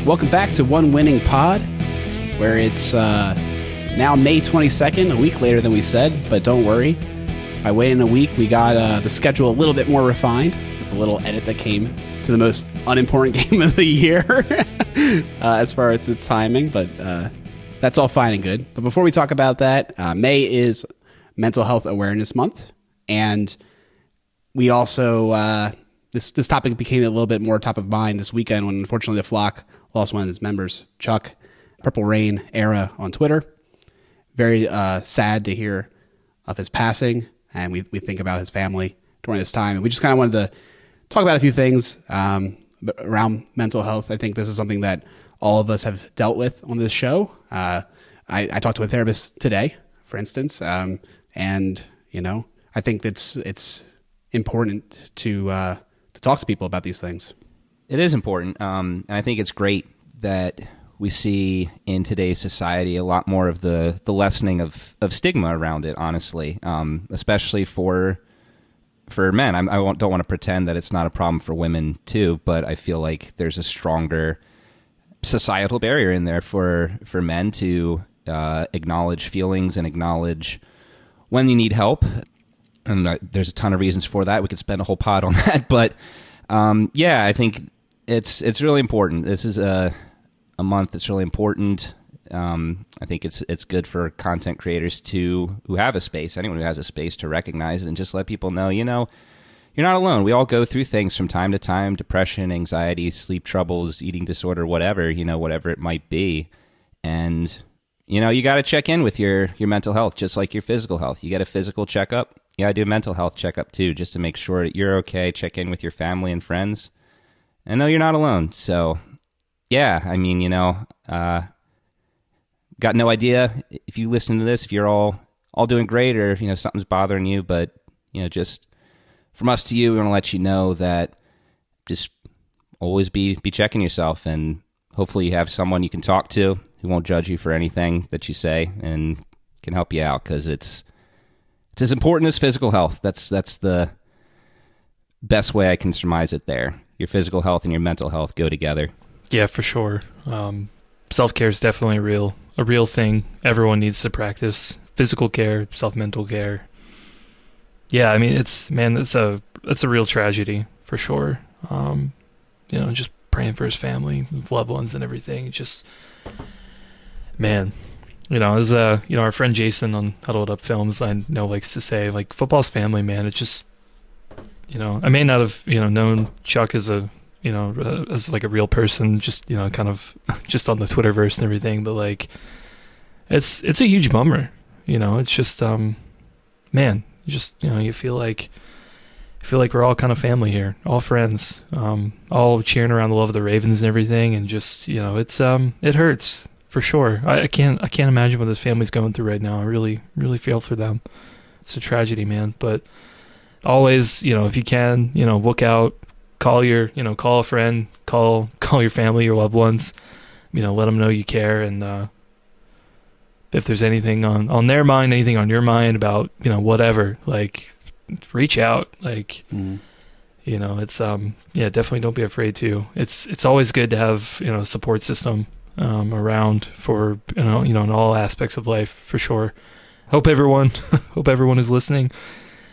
Welcome back to One Winning Pod, where it's now May 22nd, a week later than we said, but don't worry. By waiting a week, we got the schedule a little bit more refined, with a little edit that came to the most unimportant game of the year as far as its timing, but that's all fine and good. But before we talk about that, May is Mental Health Awareness Month, and we also, this topic became a little bit more top of mind this weekend when unfortunately the Flock lost one of its members, Chuck, Purple Rain Era on Twitter. Very sad to hear of his passing, and we think about his family during this time. And we just kind of wanted to talk about a few things around mental health. I think this is something that all of us have dealt with on this show. I talked to a therapist today, for instance, and you know, I think it's important to talk to people about these things. It is important, and I think it's great that we see in today's society a lot more of the lessening of stigma around it, honestly, especially for men. I don't want to pretend that it's not a problem for women too, but I feel like there's a stronger societal barrier in there for men to acknowledge feelings and acknowledge when you need help. And there's a ton of reasons for that. We could spend a whole pod on that, but yeah, I think it's really important. This is a month that's really important. I think it's good for content creators who have a space, anyone who has a space, to recognize it and just let people know, you know, you're not alone. We all go through things from time to time: depression, anxiety, sleep troubles, eating disorder, whatever it might be. And you know, you got to check in with your mental health, just like your physical health. You get a physical checkup. You got to do a mental health checkup too, just to make sure that you're okay. Check in with your family and friends, and know you're not alone. So, yeah, I mean, you know, got no idea if you listen to this, if you're all doing great, or you know something's bothering you. But you know, just from us to you, we want to let you know that just always be checking yourself, and hopefully you have someone you can talk to who won't judge you for anything that you say and can help you out, because it's as important as physical health. That's the best way I can surmise it there. Your physical health and your mental health go together. Yeah, for sure. Self-care is definitely a real thing. Everyone needs to practice physical care, self-mental care. Yeah, I mean, it's a real tragedy for sure. You know, just praying for his family, loved ones, and everything. Just, man, you know, as you know, our friend Jason on Huddled Up Films, I know, likes to say, like, football's family, man. It's just, you know, I may not have, you know, known Chuck as a, you know, as like a real person, just, you know, kind of just on the Twitterverse and everything, but like, it's a huge bummer, you know. It's just, man, just, you know, you feel like we're all kind of family here, all friends, all cheering around the love of the Ravens and everything, and just, you know, it's it hurts for sure. I can't imagine what this family's going through right now. I really feel for them. It's a tragedy, man. But always, you know, if you can, you know, look out, call a friend, call your family, your loved ones, you know, let them know you care, and if there's anything on their mind, anything on your mind about, you know, whatever, like, reach out. Like, you know, it's yeah, definitely don't be afraid to. It's always good to have, you know, a support system around for, you know, in all aspects of life, for sure. Hope everyone is listening,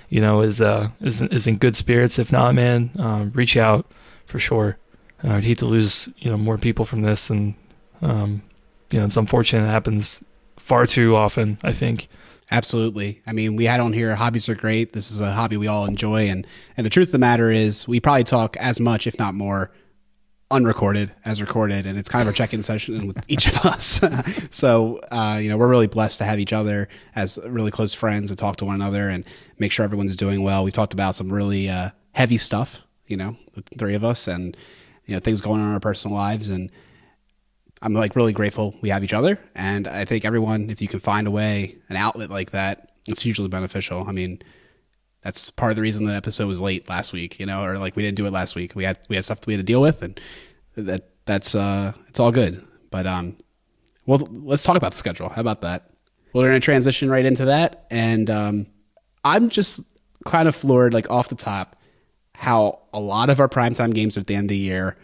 you know, is in good spirits. If not, man, reach out for sure. I'd hate to lose, you know, more people from this, and you know, it's unfortunate. It happens far too often, I think. Absolutely. I mean, we had on here, hobbies are great. This is a hobby we all enjoy. And the truth of the matter is we probably talk as much, if not more, unrecorded as recorded. And it's kind of a check-in session with each of us. So, you know, we're really blessed to have each other as really close friends and talk to one another and make sure everyone's doing well. We talked about some really heavy stuff, you know, the three of us, and, you know, things going on in our personal lives. And I'm like really grateful we have each other. And I think everyone, if you can find a way, an outlet like that, it's hugely beneficial. I mean, that's part of the reason the episode was late last week, you know, or like we didn't do it last week. We had stuff that we had to deal with, and that's it's all good. But well, let's talk about the schedule. How about that? Well, we're going to transition right into that. And I'm just kind of floored, like off the top, how a lot of our primetime games at the end of the year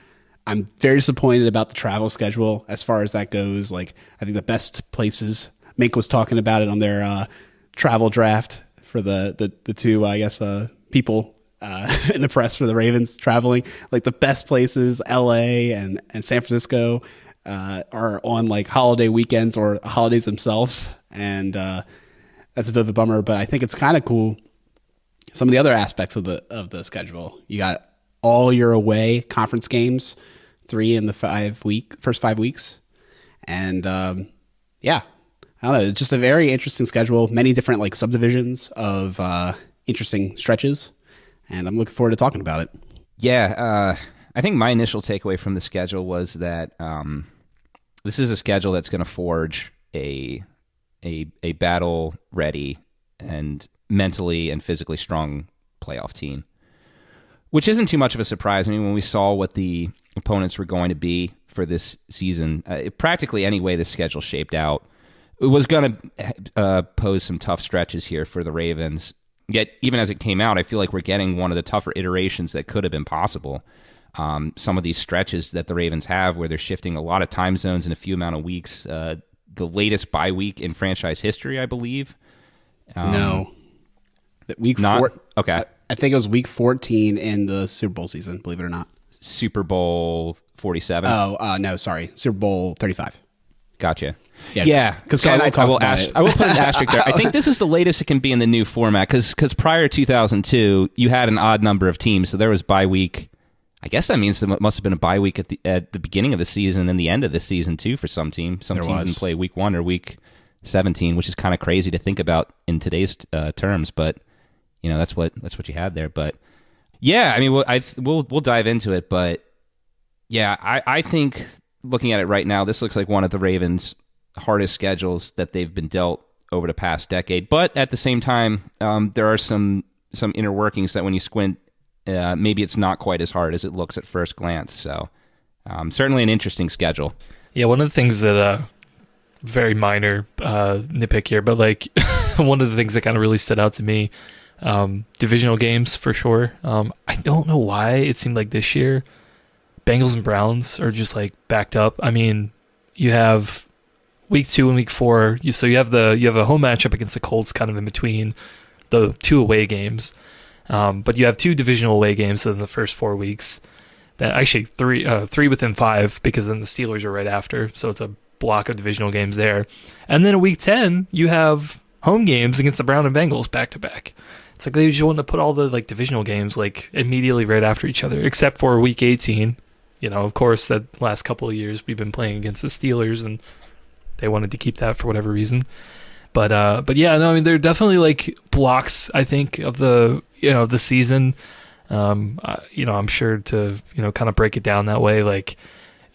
I'm very disappointed about the travel schedule as far as that goes. Like, I think the best places, Mink was talking about it on their travel draft for the two, I guess, people in the press for the Ravens traveling. Like, the best places, LA and San Francisco, are on like holiday weekends or holidays themselves. And that's a bit of a bummer, but I think it's kind of cool. Some of the other aspects of the schedule, you got all your away conference games, 3 in the first 5 weeks. And yeah, I don't know. It's just a very interesting schedule. Many different like subdivisions of interesting stretches. And I'm looking forward to talking about it. Yeah, I think my initial takeaway from the schedule was that this is a schedule that's going to forge a battle ready and mentally and physically strong playoff team, which isn't too much of a surprise. I mean, when we saw what the opponents were going to be for this season, practically any way the schedule shaped out, it was going to pose some tough stretches here for the Ravens. Yet, even as it came out, I feel like we're getting one of the tougher iterations that could have been possible. Some of these stretches that the Ravens have where they're shifting a lot of time zones in a few amount of weeks. The latest bye week in franchise history, I believe. No. Week not, 4. Okay. I think it was week 14 in the Super Bowl season, believe it or not. Super Bowl 47? Oh, no, sorry. Super Bowl 35. Gotcha. Yeah. Because I will put an asterisk there. I think this is the latest it can be in the new format because prior to 2002, you had an odd number of teams. So there was bye week. I guess that means there must have been a bye week at the beginning of the season and the end of the season, too, for some teams. Some teams didn't play week 1 or week 17, which is kind of crazy to think about in today's terms. But, you know, that's what you had there. But, yeah, I mean, we'll dive into it. But, yeah, I think looking at it right now, this looks like one of the Ravens' hardest schedules that they've been dealt over the past decade. But at the same time, there are some inner workings that when you squint, maybe it's not quite as hard as it looks at first glance. So certainly an interesting schedule. Yeah, one of the things that, very minor nitpick here, but like one of the things that kind of really stood out to me, divisional games for sure. I don't know why it seemed like this year Bengals and Browns are just like backed up. I mean, you have week 2 and week 4. You have a home matchup against the Colts kind of in between the 2 away games. But you have 2 divisional away games in the first 4 weeks. Then actually 3 within 5 because then the Steelers are right after. So it's a block of divisional games there. And then in week 10, you have home games against the Browns and Bengals back to back. It's like they just want to put all the like divisional games like immediately right after each other, except for week 18. You know, of course, that last couple of years we've been playing against the Steelers, and they wanted to keep that for whatever reason. But yeah, no, I mean, there are definitely like blocks, I think, of the season. I'm sure to, kind of break it down that way. Like,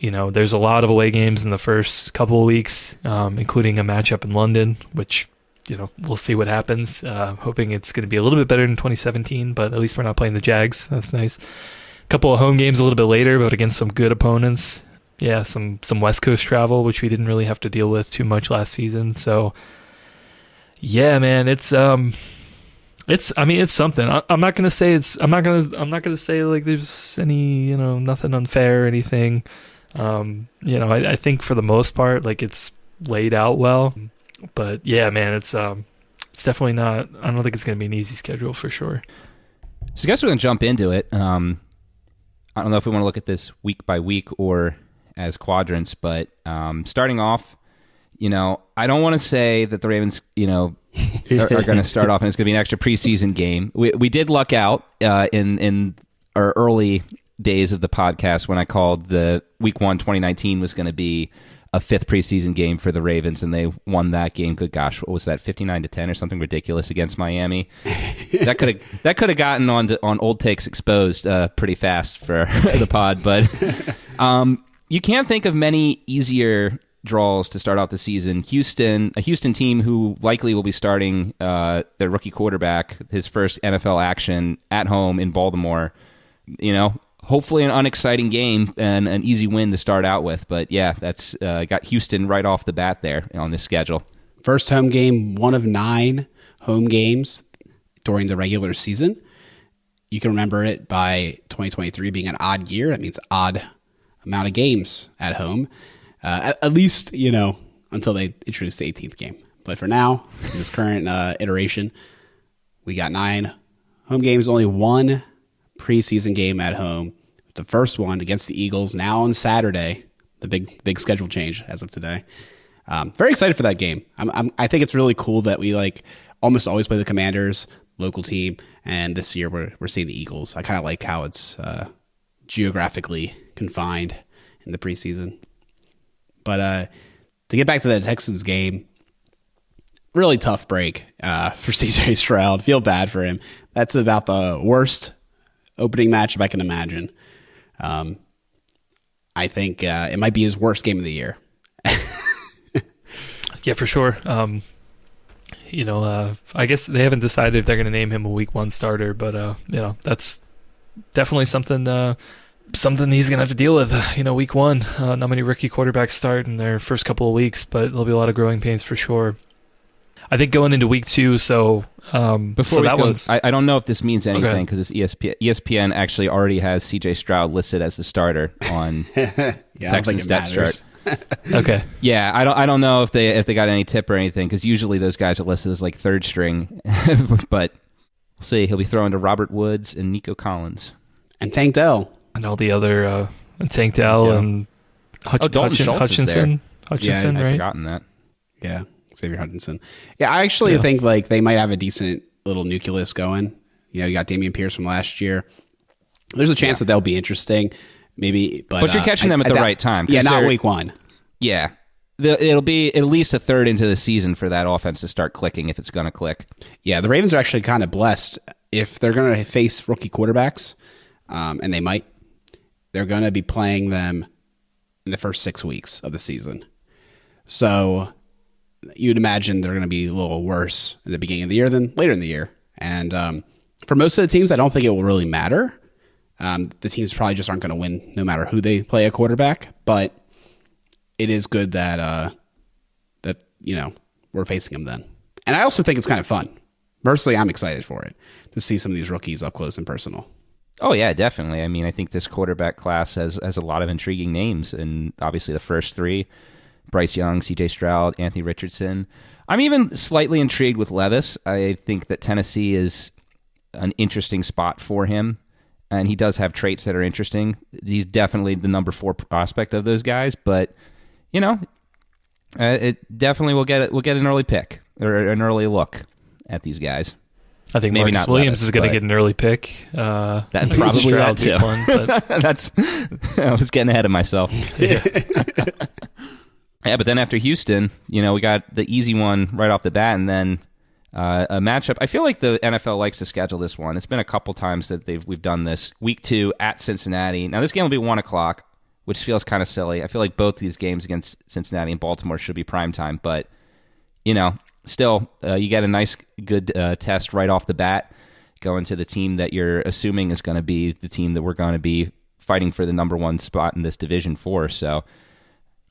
there's a lot of away games in the first couple of weeks, including a matchup in London, which, we'll see what happens. Hoping it's going to be a little bit better than 2017, but at least we're not playing the Jags. That's nice. Couple of home games a little bit later, but against some good opponents. Yeah, some West Coast travel, which we didn't really have to deal with too much last season. So, yeah, man, it's something. I'm not gonna say like there's any nothing unfair or anything. I think for the most part, like it's laid out well. But yeah, man, it's definitely not. I don't think it's gonna be an easy schedule for sure. So I guess we're gonna jump into it. I don't know if we want to look at this week by week or as quadrants, but starting off, I don't want to say that the Ravens, are going to start off and it's going to be an extra preseason game. We did luck out in our early days of the podcast when I called the week 1 2019 was going to be a 5th preseason game for the Ravens, and they won that game. Good gosh, what was that, 59-10 or something ridiculous against Miami? that could have gotten on Old Takes Exposed pretty fast for the pod, but you can't think of many easier draws to start out the season. A Houston team who likely will be starting their rookie quarterback, his first NFL action at home in Baltimore. Hopefully an unexciting game and an easy win to start out with. But yeah, that's got Houston right off the bat there on this schedule. First home game, 1 of 9 home games during the regular season. You can remember it by 2023 being an odd year. That means odd amount of games at home, at least, until they introduce the 18th game. But for now, in this current iteration, we got 9 home games, only 1 preseason game at home. The first one against the Eagles now on Saturday, the big schedule change as of today. Very excited for that game. I think it's really cool that we almost always play the Commanders, local team, and this year we're seeing the Eagles. I kind of like how it's geographically confined in the preseason. But to get back to that Texans game, really tough break for CJ Stroud. Feel bad for him. That's about the worst opening matchup I can imagine. I think it might be his worst game of the year. Yeah, for sure. I guess they haven't decided if they're going to name him a week 1 starter, but that's definitely something he's going to have to deal with. Week 1, not many rookie quarterbacks start in their first couple of weeks, but there'll be a lot of growing pains for sure. I think going into week 2, I don't know if this means anything because it's ESPN. ESPN actually already has CJ Stroud listed as the starter on Texans depth chart. Okay. Yeah, I don't know if they got any tip or anything because usually those guys are listed as third string, but we'll see. He'll be throwing to Robert Woods and Nico Collins and Tank Dell and all the other Tank Dell and Hutchinson. Hutchinson, I'd right? Forgotten that. Yeah, Xavier Hutchinson. Yeah, I actually think they might have a decent little nucleus going. You got Dameon Pierce from last year. There's a chance that they'll be interesting. Maybe, but you're catching them at the right time. Yeah, not week 1. Yeah. It'll be at least a third into the season for that offense to start clicking if it's going to click. Yeah, the Ravens are actually kind of blessed. If they're going to face rookie quarterbacks, and they might, they're going to be playing them in the first 6 weeks of the season. So you'd imagine they're going to be a little worse at the beginning of the year than later in the year. And for most of the teams, I don't think it will really matter. The teams probably just aren't going to win no matter who they play a quarterback, but it is good that we're facing them then. And I also think it's kind of fun. Personally, I'm excited for it to see some of these rookies up close and personal. Oh yeah, definitely. I mean, I think this quarterback class has a lot of intriguing names, and obviously the first 3, Bryce Young, CJ Stroud, Anthony Richardson. I'm even slightly intrigued with Levis. I think that Tennessee is an interesting spot for him. And he does have traits that are interesting. He's definitely the number 4 prospect of those guys, but it definitely will get an early pick or an early look at these guys. I think maybe Marcus Williams is going to get an early pick. That probably that too. I was getting ahead of myself. Yeah. Yeah, but then after Houston, we got the easy one right off the bat, and then a matchup. I feel like the NFL likes to schedule this one. It's been a couple times that we've done this. Week 2 at Cincinnati. Now this game will be 1:00, which feels kind of silly. I feel like both these games against Cincinnati and Baltimore should be primetime, but still, you get a nice, good test right off the bat, going to the team that you're assuming is going to be the team that we're going to be fighting for the number 1 spot in this division for. So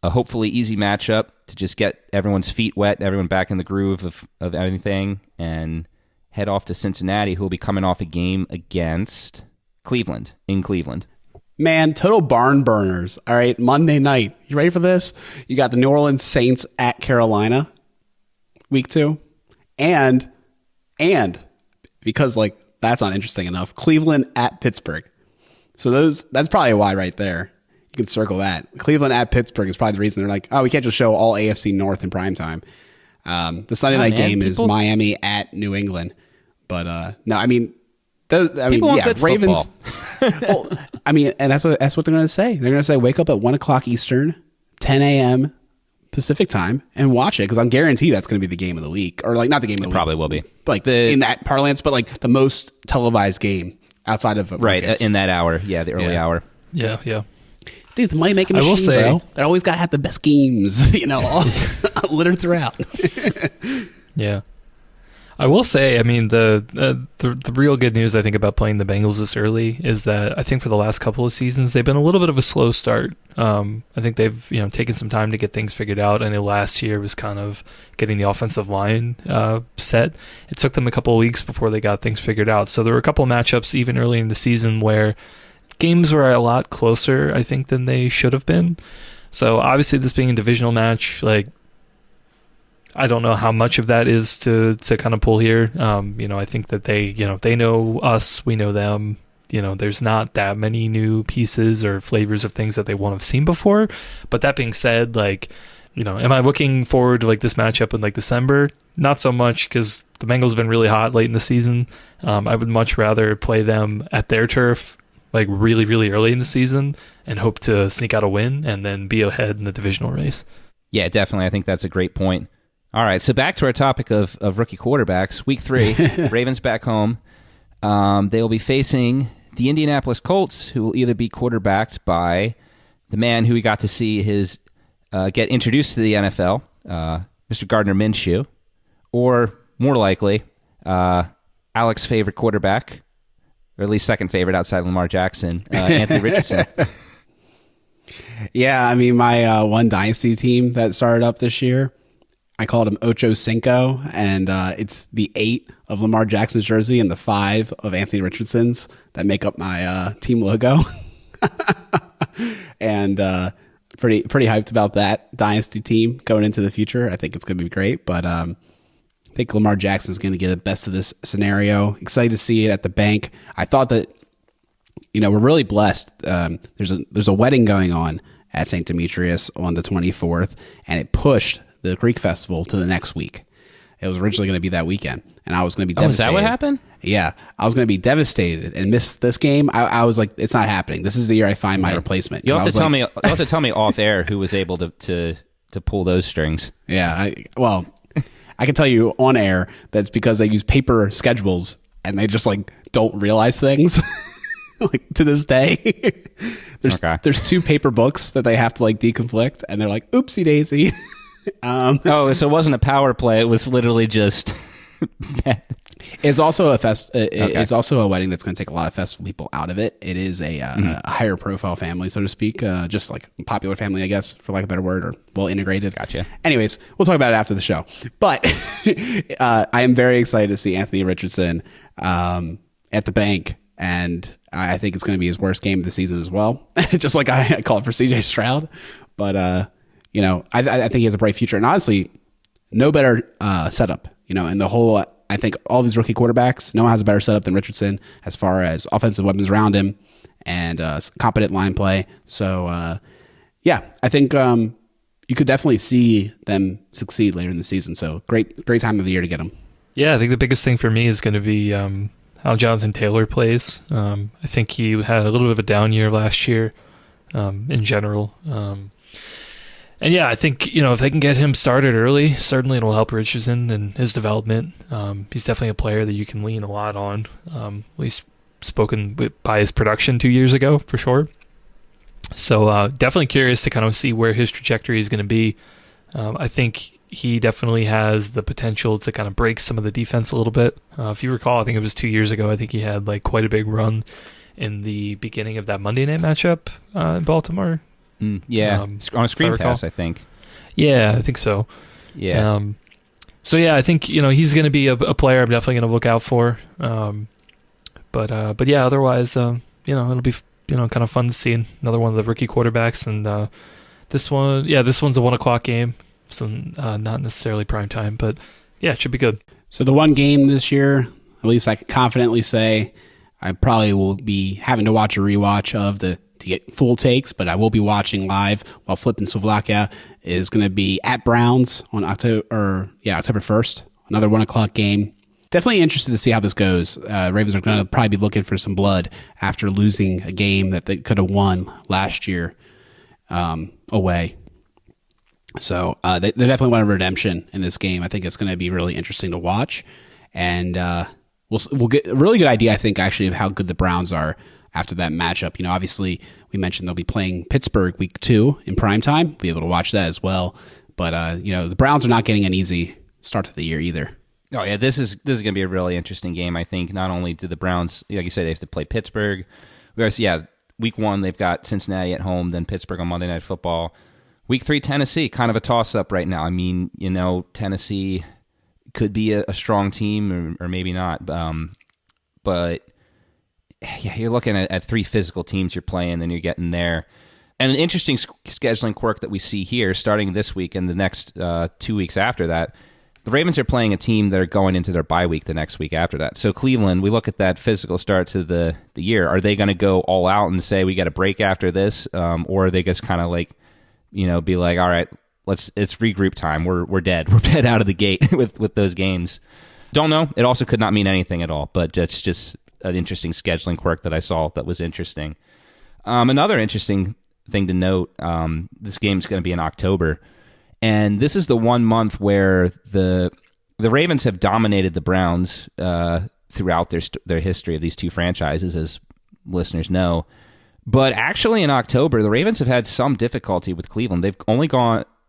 a hopefully easy matchup to just get everyone's feet wet, everyone back in the groove of anything, and head off to Cincinnati, who will be coming off a game against Cleveland, in Cleveland. Man, total barn burners. All right, Monday night. You ready for this? You got the New Orleans Saints at Carolina, week 2. And because that's not interesting enough, Cleveland at Pittsburgh. So that's probably why right there. You can circle that. Cleveland at Pittsburgh is probably the reason they're like, oh, we can't just show all AFC North in primetime. The Sunday night game is Miami at New England. But no, I mean, Ravens. Well, I mean, and that's what they're going to say. They're going to say, wake up at 1:00 Eastern, 10 a.m. Pacific time, and watch it, because I'm guaranteed that's going to be the game of the week, or not the game of the week. Probably will be in that parlance, but the most televised game outside of right in that hour. Yeah, the early hour. Yeah. Dude, the money making machine, bro. That always got to have the best games, all littered throughout. Yeah. I will say, I mean, the real good news, I think, about playing the Bengals this early is that I think for the last couple of seasons, they've been a little bit of a slow start. I think they've taken some time to get things figured out. I know last year was kind of getting the offensive line set. It took them a couple of weeks before they got things figured out. So there were a couple of matchups even early in the season where games were a lot closer, I think, than they should have been. So obviously, this being a divisional match, like, I don't know how much of that is to kind of pull here. I think that they know us, we know them. There's not that many new pieces or flavors of things that they won't have seen before. But that being said, like, am I looking forward to like this matchup in like December? Not so much, because the Bengals have been really hot late in the season. I would much rather play them at their turf, like really, really early in the season, and hope to sneak out a win and then be ahead in the divisional race. Yeah, definitely. I think that's a great point. All right, so back to our topic of rookie quarterbacks. Week 3, Ravens back home. They will be facing the Indianapolis Colts, who will either be quarterbacked by the man who we got to see get introduced to the NFL, Mr. Gardner Minshew, or more likely, Alex's favorite quarterback, or at least second favorite outside Lamar Jackson, Anthony Richardson. Yeah, I mean, my one dynasty team that started up this year, I called him Ocho Cinco, and it's the 8 of Lamar Jackson's jersey and the 5 of Anthony Richardson's that make up my team logo. And pretty hyped about that dynasty team going into the future. I think it's going to be great, but I think Lamar Jackson's going to get the best of this scenario. Excited to see it at the bank. I thought that, we're really blessed. There's a wedding going on at St. Demetrius on the 24th, and it pushed the Greek Festival to the next week. It was originally going to be that weekend, and I was going to be devastated. Is that what happened? Yeah, I was going to be devastated and miss this game. I was like, it's not happening. This is the year I find my replacement. You'll have to tell me. You'll have to tell me off air who was able to pull those strings. Yeah, I can tell you on air that's because they use paper schedules and they just like don't realize things. Like to this day, there's 2 paper books that they have to like deconflict, and they're like, oopsie daisy. So it wasn't a power play. It was literally just. It's also It's also a wedding that's going to take a lot of festival people out of it. It is a higher profile family, so to speak, just like a popular family, I guess, for lack of a better word, or well integrated. Gotcha. Anyways, we'll talk about it after the show. But I am very excited to see Anthony Richardson at the bank, and I think it's going to be his worst game of the season as well. Just like I call it for CJ Stroud. But I think he has a bright future, and honestly, no better setup. And the whole, I think all these rookie quarterbacks, no one has a better setup than Richardson as far as offensive weapons around him and competent line play. So, I think you could definitely see them succeed later in the season. So great time of the year to get them. Yeah, I think the biggest thing for me is going to be how Jonathan Taylor plays. I think he had a little bit of a down year last year in general. And yeah, I think, if they can get him started early, certainly it'll help Richardson and his development. He's definitely a player that you can lean a lot on, at least spoken by his production 2 years ago, for sure. So definitely curious to kind of see where his trajectory is going to be. I think he definitely has the potential to kind of break some of the defense a little bit. If you recall, I think it was 2 years ago, I think he had like quite a big run in the beginning of that Monday night matchup in Baltimore. On a screen pass, I think. Yeah, I think so. Yeah. I think he's going to be a player I'm definitely going to look out for. But yeah, otherwise, it'll be kind of fun to see another one of the rookie quarterbacks, and this one's a 1:00 game, so not necessarily prime time, but yeah, it should be good. So the one game this year, at least I can confidently say, I probably will be having to watch a rewatch of to get full takes, but I will be watching live while flipping Slovakia is going to be at Browns on October 1st. Another 1:00 game. Definitely interested to see how this goes. Ravens are going to probably be looking for some blood after losing a game that they could have won last year away. So they definitely want a redemption in this game. I think it's going to be really interesting to watch, and we'll get a really good idea, I think, actually, of how good the Browns are after that matchup. Obviously, we mentioned they'll be playing Pittsburgh week 2 in primetime. We'll be able to watch that as well. But, the Browns are not getting an easy start to the year either. Oh, yeah, this is going to be a really interesting game, I think. Not only do the Browns, like you said, they have to play Pittsburgh. Week 1, they've got Cincinnati at home, then Pittsburgh on Monday Night Football. Week 3, Tennessee, kind of a toss-up right now. I mean, Tennessee could be a strong team or maybe not. But yeah, you're looking at 3 physical teams you're playing, then you're getting there. And an interesting scheduling quirk that we see here, starting this week and the next 2 weeks after that, the Ravens are playing a team that are going into their bye week the next week after that. So Cleveland, we look at that physical start to the year. Are they going to go all out and say we got a break after this, or are they just kind of like, be like, all right, it's regroup time. We're dead. We're dead out of the gate with those games. Don't know. It also could not mean anything at all, but that's just an interesting scheduling quirk that I saw that was interesting. Another interesting thing to note, this game's going to be in October. And this is the 1 month where the Ravens have dominated the Browns throughout their history of these two franchises, as listeners know. But actually in October, the Ravens have had some difficulty with Cleveland. They've only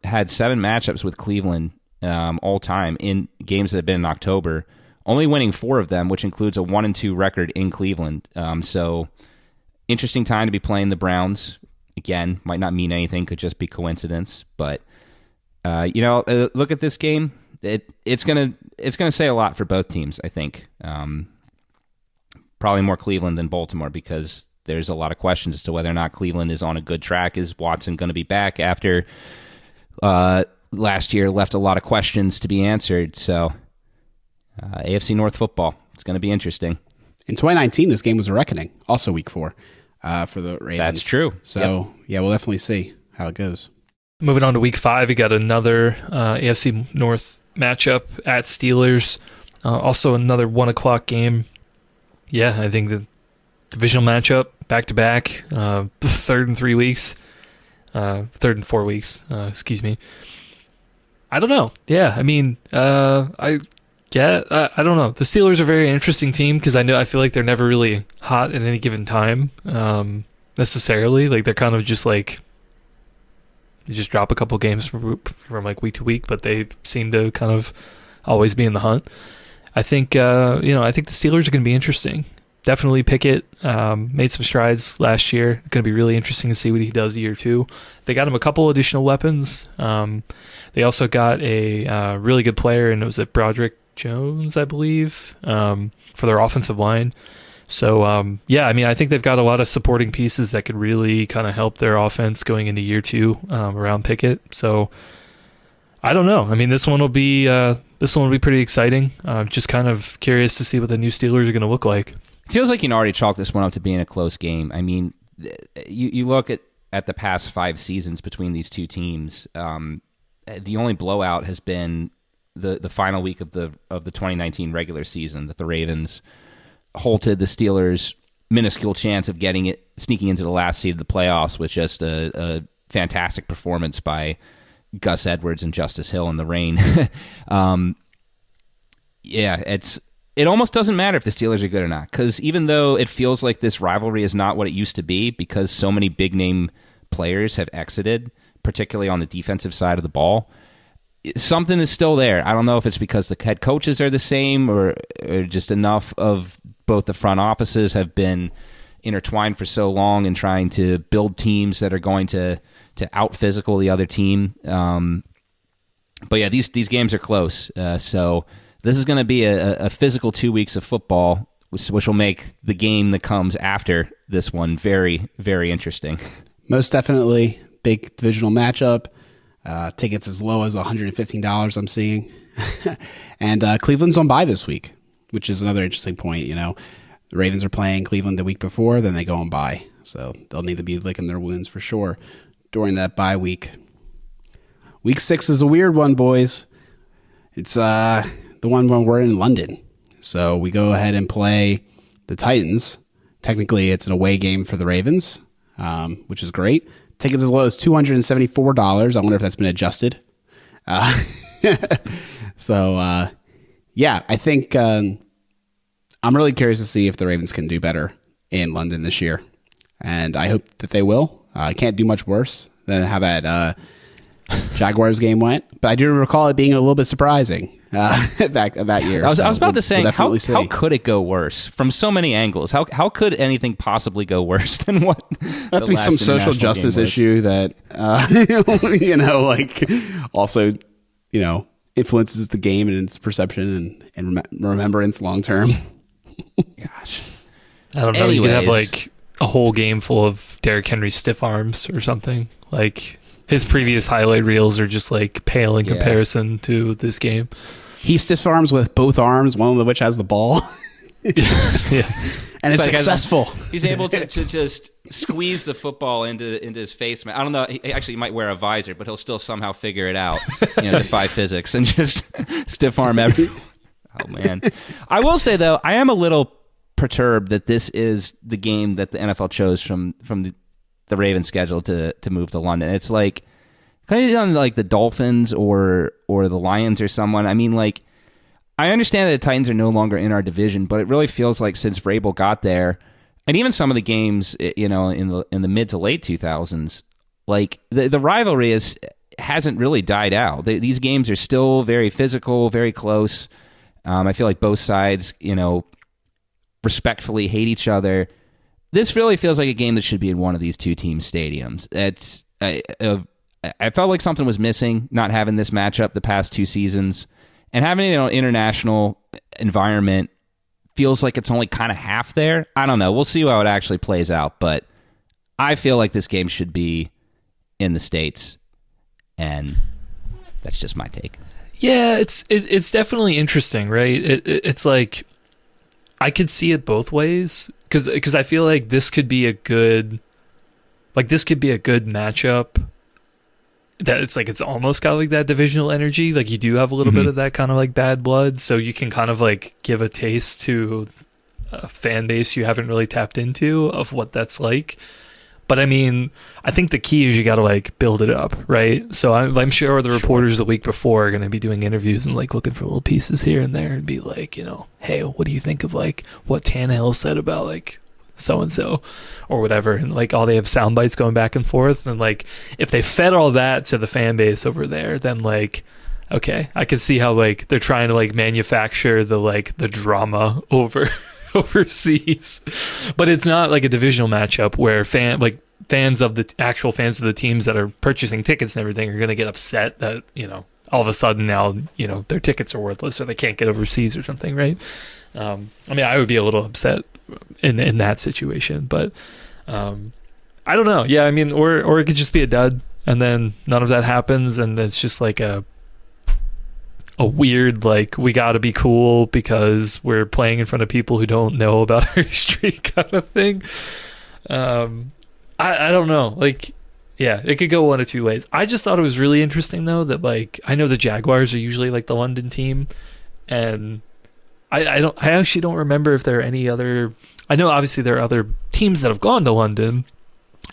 had 7 matchups with Cleveland all time in games that have been in October, only winning 4 of them, which includes a 1-2 record in Cleveland. So interesting time to be playing the Browns. Again, might not mean anything, could just be coincidence, but look at this game. It's gonna say a lot for both teams, I think. Probably more Cleveland than Baltimore, because there's a lot of questions as to whether or not Cleveland is on a good track. Is Watson going to be back after last year left a lot of questions to be answered? So AFC North football, it's going to be interesting. In 2019, this game was a reckoning. Also week 4 for the Ravens. That's true. So, yeah, we'll definitely see how it goes. Moving on to week 5, you got another AFC North matchup at Steelers. Also another 1 o'clock game. Yeah, I think the divisional matchup, back-to-back, third in 4 weeks. Excuse me. I don't know. Yeah, I mean, I don't know. The Steelers are a very interesting team because I feel like they're never really hot at any given time, necessarily. Like, they're kind of just like, you just drop a couple games from like week to week, but they seem to kind of always be in the hunt. I think I think the Steelers are going to be interesting. Definitely Pickett made some strides last year. It's going to be really interesting to see what he does year 2. They got him a couple additional weapons. They also got a really good player, and it was Broderick Jones, I believe, for their offensive line. So, I think they've got a lot of supporting pieces that could really kind of help their offense going into year 2 around Pickett. So, I don't know. I mean, this one will be pretty exciting. Just kind of curious to see what the new Steelers are going to look like. It feels like you can already chalk this one up to being a close game. I mean, you look at the past 5 seasons between these two teams. The only blowout has been the final week of the 2019 regular season that the Ravens halted the Steelers' minuscule chance of sneaking into the last seed of the playoffs with just a fantastic performance by Gus Edwards and Justice Hill in the rain. It almost doesn't matter if the Steelers are good or not, because even though it feels like this rivalry is not what it used to be, because so many big-name players have exited, particularly on the defensive side of the ball, something is still there. I don't know if it's because the head coaches are the same or just enough of both the front offices have been intertwined for so long in trying to build teams that are going to out-physical the other team. But yeah, these games are close. So this is going to be a physical 2 weeks of football, which will make the game that comes after this one very, very interesting. Most definitely. Big divisional matchup. Tickets as low as $115 I'm seeing. And Cleveland's on bye this week, which is another interesting point. The Ravens are playing Cleveland the week before, then they go on bye. So they'll need to be licking their wounds for sure during that bye week. Week 6 is a weird one, boys. It's the one when we're in London. So we go ahead and play the Titans. Technically, it's an away game for the Ravens, which is great. Tickets as low as $274. I wonder if that's been adjusted. I think I'm really curious to see if the Ravens can do better in London this year. And I hope that they will. I can't do much worse than how that Jaguars game went. But I do recall it being a little bit surprising back that year. I was about to say, how could it go worse from so many angles? How could anything possibly go worse than what? That be some social justice issue that also influences the game and its perception and remembrance long term. Gosh, I don't know. You could have Anyways. like a whole game full of Derrick Henry stiff arms or something. Like his previous highlight reels are just like pale in Yeah. comparison to this game. He stiff arms with both arms, one of which has the ball, Yeah. and it's like successful. He's able to just squeeze the football into his face. I don't know. He might wear a visor, but he'll still somehow figure it out. Defy physics and just stiff arm every. Oh man! I will say though, I am a little perturbed that this is the game that the NFL chose from the Ravens schedule to move to London. It's like kind of on like the Dolphins or the Lions or someone. I mean, like I understand that the Titans are no longer in our division, but it really feels like since Vrabel got there, and even some of the games, in the mid to late 2000s, like the rivalry hasn't really died out. These games are still very physical, very close. I feel like both sides, respectfully hate each other. This really feels like a game that should be in one of these two teams' stadiums. I felt like something was missing not having this matchup the past 2 seasons, and having it in an international environment feels like it's only kind of half there. I don't know. We'll see how it actually plays out, but I feel like this game should be in the States, and that's just my take. Yeah, it's definitely interesting, right? It's like I could see it both ways because I feel like this could be a good matchup. That it's almost got like that divisional energy. Like you do have a little bit of that kind of like bad blood, so you can kind of like give a taste to a fan base you haven't really tapped into of what that's like. But I mean, I think the key is you got to like build it up, right? So I'm sure the reporters the week before are going to be doing interviews and like looking for little pieces here and there and be like, hey, what do you think of like what Tannehill said about like so-and-so or whatever, and like all they have sound bites going back and forth, and like if they fed all that to the fan base over there, then like okay, I can see how like they're trying to like manufacture the drama overseas, but it's not like a divisional matchup where fans of the teams that are purchasing tickets and everything are going to get upset that all of a sudden now their tickets are worthless or they can't get overseas or something, right? I mean, I would be a little upset in that situation, but I don't know. Yeah, I mean, or it could just be a dud, and then none of that happens, and it's just like a weird like we got to be cool because we're playing in front of people who don't know about our history kind of thing. I don't know. Like, yeah, it could go one of two ways. I just thought it was really interesting though that like I know the Jaguars are usually like the London team, and I actually don't remember if there are any other. I know obviously there are other teams that have gone to London.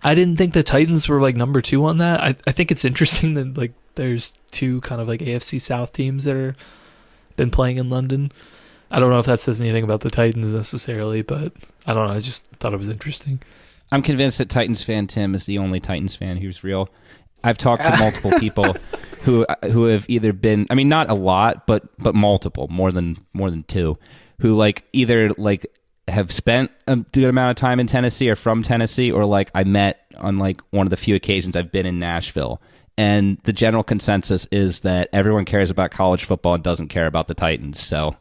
I didn't think the Titans were like number 2 on that. I think it's interesting that like there's 2 kind of like AFC South teams that are been playing in London. I don't know if that says anything about the Titans necessarily, but I don't know. I just thought it was interesting. I'm convinced that Titans fan Tim is the only Titans fan who's real. I've talked to multiple people who have either been, I mean, not a lot, but multiple, more than 2, who like either like have spent a good amount of time in Tennessee or from Tennessee, or like I met on like one of the few occasions I've been in Nashville. And the general consensus is that everyone cares about college football and doesn't care about the Titans. So,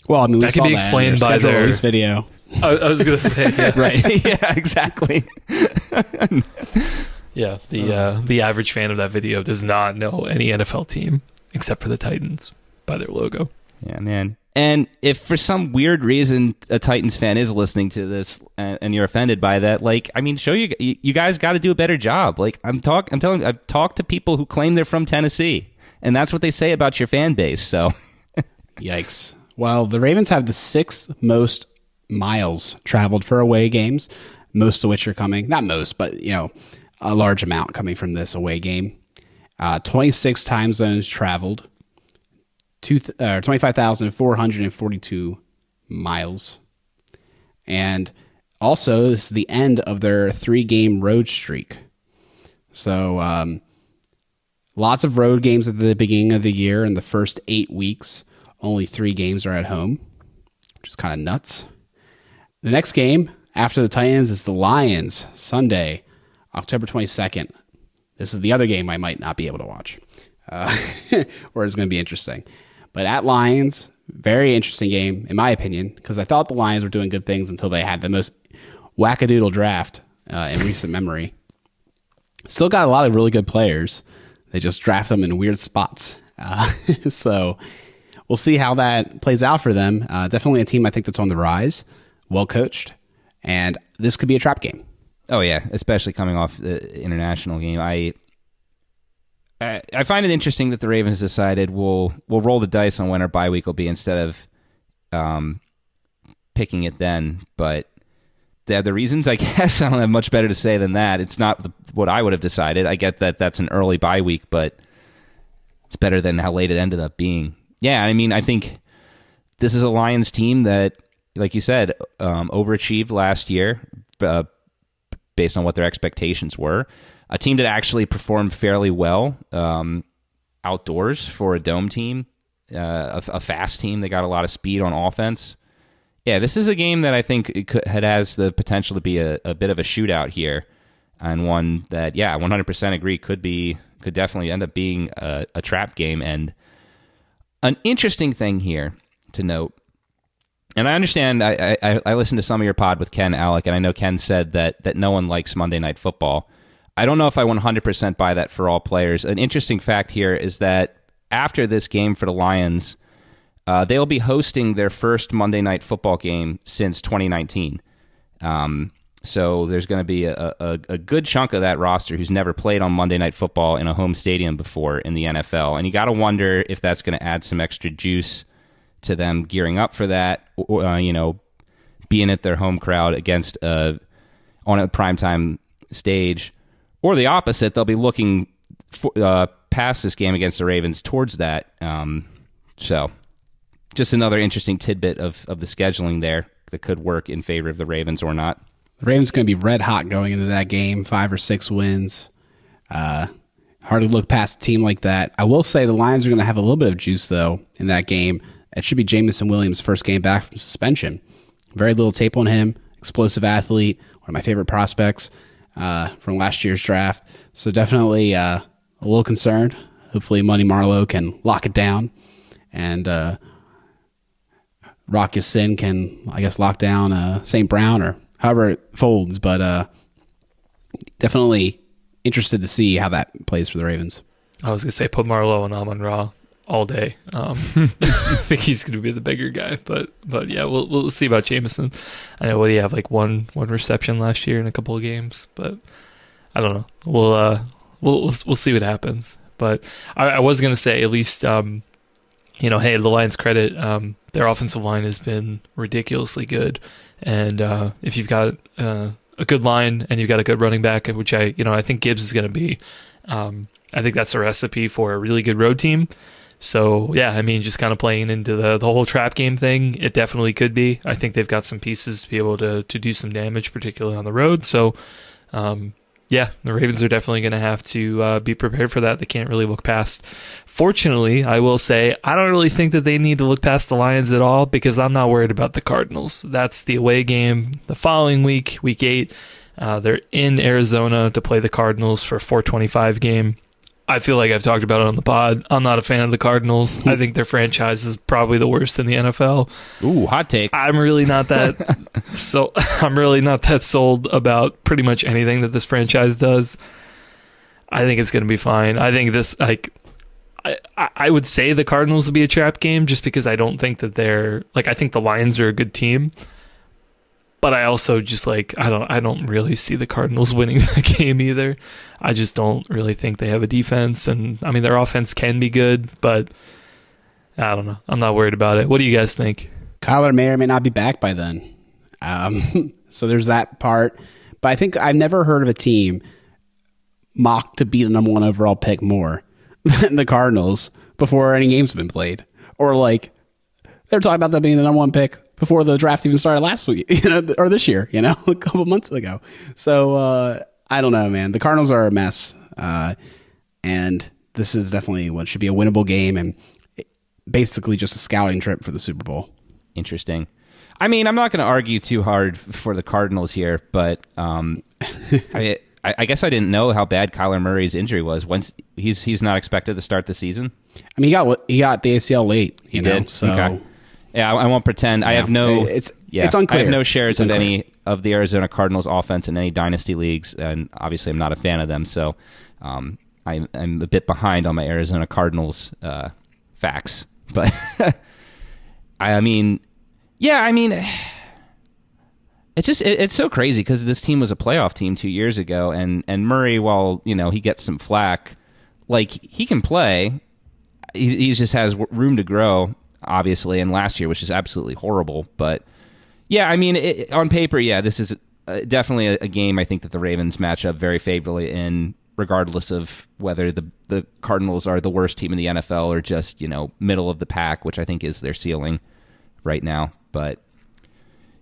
Well, I mean, we that saw can be that explained in your by schedule their release video. I was gonna say, yeah. right? Yeah, exactly. Yeah, the average fan of that video does not know any NFL team except for the Titans by their logo. Yeah, man. And if for some weird reason a Titans fan is listening to this and you're offended by that, like, I mean, show you guys got to do a better job. Like, I'm telling you, I've talked to people who claim they're from Tennessee, and that's what they say about your fan base. So, Yikes. Well, the Ravens have the 6th most miles traveled for away games, most of which are coming, not most, but, a large amount coming from this away game. 26 time zones traveled, 25,442 miles. And also, this is the end of their 3-game road streak. So, lots of road games at the beginning of the year. In the first 8 weeks, only 3 games are at home, which is kind of nuts. The next game after the Titans is the Lions, Sunday, October 22nd. This is the other game I might not be able to watch, or it's going to be interesting. But at Lions, Very interesting game, in my opinion, because I thought the Lions were doing good things until they had the most wackadoodle draft in recent memory. Still got a lot of really good players. They just draft them in weird spots. So we'll see how that plays out for them. Definitely a team I think that's on the rise, well coached, and this could be a trap game. Oh yeah, especially coming off the international game. I find it interesting that the Ravens decided we'll roll the dice on when our bye week will be instead of picking it then. But they have the reasons, I guess. I don't have much better to say than that. It's not what I would have decided. I get that that's an early bye week, but it's better than how late it ended up being. Yeah, I mean, I think this is a Lions team that, like you said, overachieved last year based on what their expectations were. A team that actually performed fairly well outdoors for a dome team, a fast team. They got a lot of speed on offense. Yeah, this is a game that I think it has the potential to be a bit of a shootout here, and one that, 100% agree could definitely end up being a trap game. And an interesting thing here to note, and I understand, I listened to some of your pod with Ken, Alec, and I know Ken said that no one likes Monday Night Football. I don't know if I 100% buy that for all players. An interesting fact here is that after this game for the Lions, they'll be hosting their first Monday Night Football game since 2019. So there's going to be a good chunk of that roster who's never played on Monday Night Football in a home stadium before in the NFL. And you got to wonder if that's going to add some extra juice to them gearing up for that, or, being at their home crowd against on a primetime stage. Or the opposite, they'll be looking past this game against the Ravens towards that. So just another interesting tidbit of the scheduling there that could work in favor of the Ravens or not. The Ravens are going to be red hot going into that game, 5 or 6 wins. Hard to look past a team like that. I will say the Lions are going to have a little bit of juice, though, in that game. It should be Jamison Williams' first game back from suspension. Very little tape on him. Explosive athlete. One of my favorite prospects from last year's draft. So definitely a little concerned. Hopefully Money Marlowe can lock it down. And Rock Ya-Sin can, I guess, lock down St. Brown or however it folds. But definitely interested to see how that plays for the Ravens. I was going to say put Marlowe and Amon-Ra all day. I think he's going to be the bigger guy, but yeah, we'll see about Jameson. I know he have like one reception last year in a couple of games, but I don't know. We'll see what happens. But I was going to say at least hey, the Lions credit, their offensive line has been ridiculously good, and if you've got a good line and you've got a good running back, which I think Gibbs is going to be, I think that's a recipe for a really good road team. So, yeah, I mean, just kind of playing into the whole trap game thing, it definitely could be. I think they've got some pieces to be able to do some damage, particularly on the road. So, the Ravens are definitely going to have to be prepared for that. They can't really look past. Fortunately, I will say, I don't really think that they need to look past the Lions at all because I'm not worried about the Cardinals. That's the away game the following week, week 8. They're in Arizona to play the Cardinals for a 4:25 game. I feel like I've talked about it on the pod. I'm not a fan of the Cardinals. I think their franchise is probably the worst in the NFL. Ooh, hot take. I'm really not that I'm really not that sold about pretty much anything that this franchise does. I think it's going to be fine. I think this, I would say the Cardinals will be a trap game just because I don't think that I think the Lions are a good team. But I also just I don't really see the Cardinals winning that game either. I just don't really think they have a defense, and I mean their offense can be good, but I don't know. I'm not worried about it. What do you guys think? Kyler may or may not be back by then, so there's that part. But I think I've never heard of a team mocked to be the number 1 overall pick more than the Cardinals before any games have been played, or they're talking about them being the number 1 pick before the draft even started last week, or this year, a couple months ago. So I don't know, man. The Cardinals are a mess, and this is definitely what should be a winnable game, and basically just a scouting trip for the Super Bowl. Interesting. I mean, I'm not going to argue too hard for the Cardinals here, but I guess I didn't know how bad Kyler Murray's injury was. Once he's not expected to start the season. I mean, he got the ACL late, you know. Did? So. Okay. Yeah, I won't pretend. I have no. It's unclear. I have no shares It's of unclear. any of the Arizona Cardinals offense in any dynasty leagues, and obviously I'm not a fan of them. So I'm a bit behind on my Arizona Cardinals facts. But I mean, it's so crazy because this team was a playoff team 2 years ago, and Murray, while he gets some flack, like he can play. He just has room to grow, obviously, and last year was just absolutely horrible. But yeah, I mean, on paper, yeah, this is definitely a game I think that the Ravens match up very favorably in, regardless of whether the Cardinals are the worst team in the NFL or just middle of the pack, which I think is their ceiling right now. But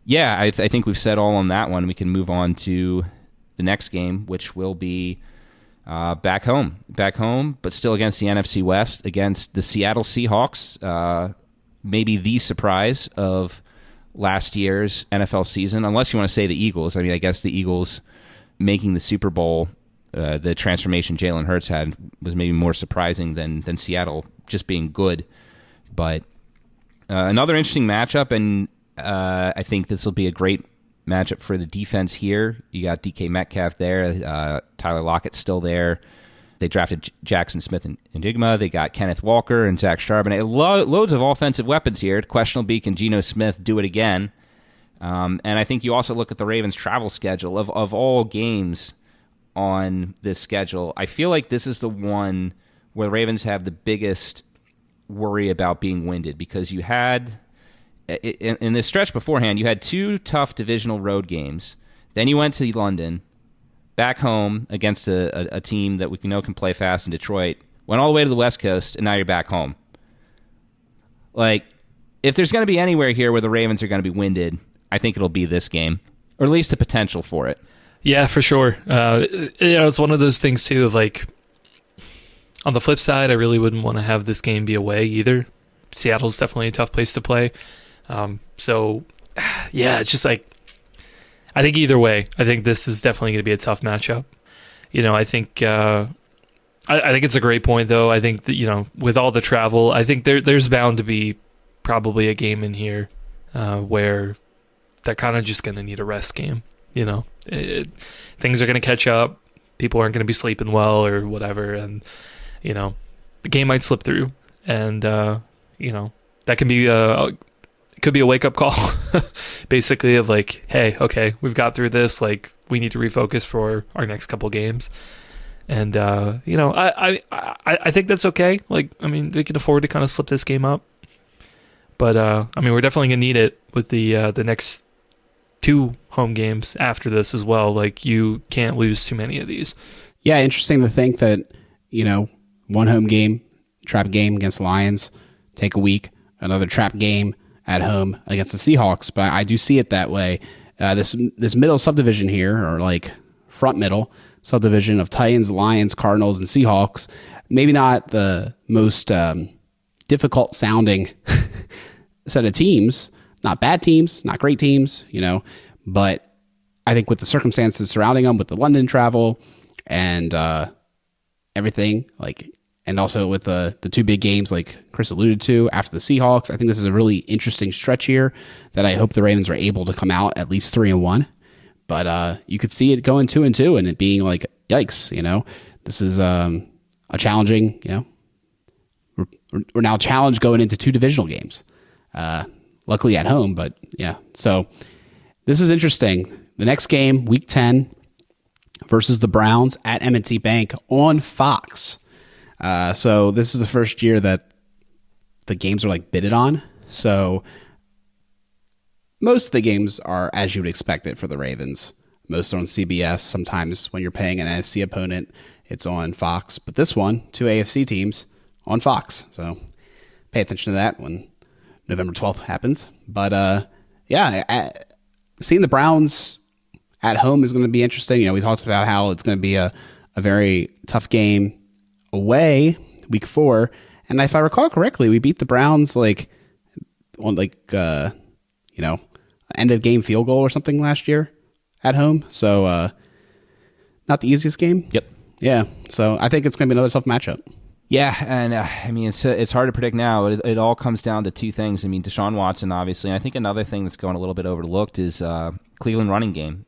yeah, I think we've said all on that one. We can move on to the next game, which will be back home, but still against the NFC West, against the Seattle Seahawks, maybe the surprise of last year's NFL season, unless you want to say the Eagles. I mean, I guess the Eagles making the Super Bowl, the transformation Jalen Hurts had was maybe more surprising than Seattle just being good. But another interesting matchup, and I think this will be a great matchup for the defense here. You got DK Metcalf there. Tyler Lockett's still there. They drafted Jackson Smith and Enigma. They got Kenneth Walker and Zach Charbonnet. Loads of offensive weapons here. The question will be, can Geno Smith do it again? And I think you also look at the Ravens' travel schedule. Of all games on this schedule, I feel like this is the one where the Ravens have the biggest worry about being winded, because you had, in this stretch beforehand, you had 2 tough divisional road games. Then you went to London, back home against a team that we know can play fast in Detroit, went all the way to the West Coast, and now you're back home. Like, if there's going to be anywhere here where the Ravens are going to be winded, I think it'll be this game, or at least the potential for it. Yeah, for sure. It's one of those things, too, of like, on the flip side, I really wouldn't want to have this game be away either. Seattle's definitely a tough place to play. So, yeah, it's just like, I think either way, I think this is definitely going to be a tough matchup. I think I think it's a great point, though. I think that, with all the travel, I think there's bound to be probably a game in here where they're kind of just going to need a rest game. Things are going to catch up. People aren't going to be sleeping well or whatever, and the game might slip through, and that can be could be a wake up call, basically, of like, hey, okay, we've got through this. Like, we need to refocus for our next couple games, and I think that's okay. Like, I mean, they can afford to kind of slip this game up, but I mean, we're definitely gonna need it with the next 2 home games after this as well. Like, you can't lose too many of these. Yeah, interesting to think that, one home game, trap game against the Lions, take a week, another trap game at home against the Seahawks. But I do see it that way. This middle subdivision here, or like front middle subdivision of Titans, Lions, Cardinals, and Seahawks, maybe not the most difficult sounding set of teams. Not bad teams, not great teams, but I think with the circumstances surrounding them, with the London travel and everything, like, and also with the 2 big games like Chris alluded to after the Seahawks, I think this is a really interesting stretch here that I hope the Ravens are able to come out at least 3-1. But you could see it going 2-2 and it being like, yikes, this is a challenging, we're now challenged going into 2 divisional games. Luckily at home, but yeah. So this is interesting. The next game, Week 10 versus the Browns at M&T Bank on Fox. So this is the first year that the games are like bidded on. So most of the games are as you would expect it for the Ravens. Most are on CBS. Sometimes when you're paying an NFC opponent, it's on Fox. But this one, 2 AFC teams on Fox. So pay attention to that when November 12th happens. But seeing the Browns at home is going to be interesting. We talked about how it's going to be a very tough game away, week 4. And if I recall correctly, we beat the Browns on end of game field goal or something last year at home. So not the easiest game. Yep. Yeah. So I think it's going to be another tough matchup. Yeah, and I mean, it's hard to predict now. It all comes down to two things. I mean, Deshaun Watson, obviously, and I think another thing that's going a little bit overlooked is Cleveland running game.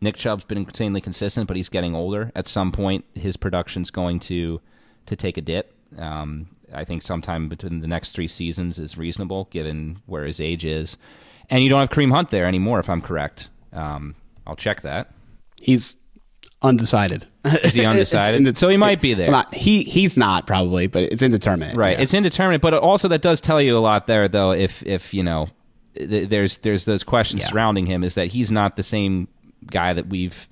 Nick Chubb's been insanely consistent, but he's getting older. At some point, his production's going to take a dip. I think sometime between the next 3 seasons is reasonable, given where his age is. And you don't have Kareem Hunt there anymore, if I'm correct. I'll check that. He's undecided. Is he undecided? So he might be there. He's not probably, but it's indeterminate. Right, yeah. It's indeterminate, but also that does tell you a lot there, though. If you know, there's those questions surrounding him, is that he's not the same guy that we've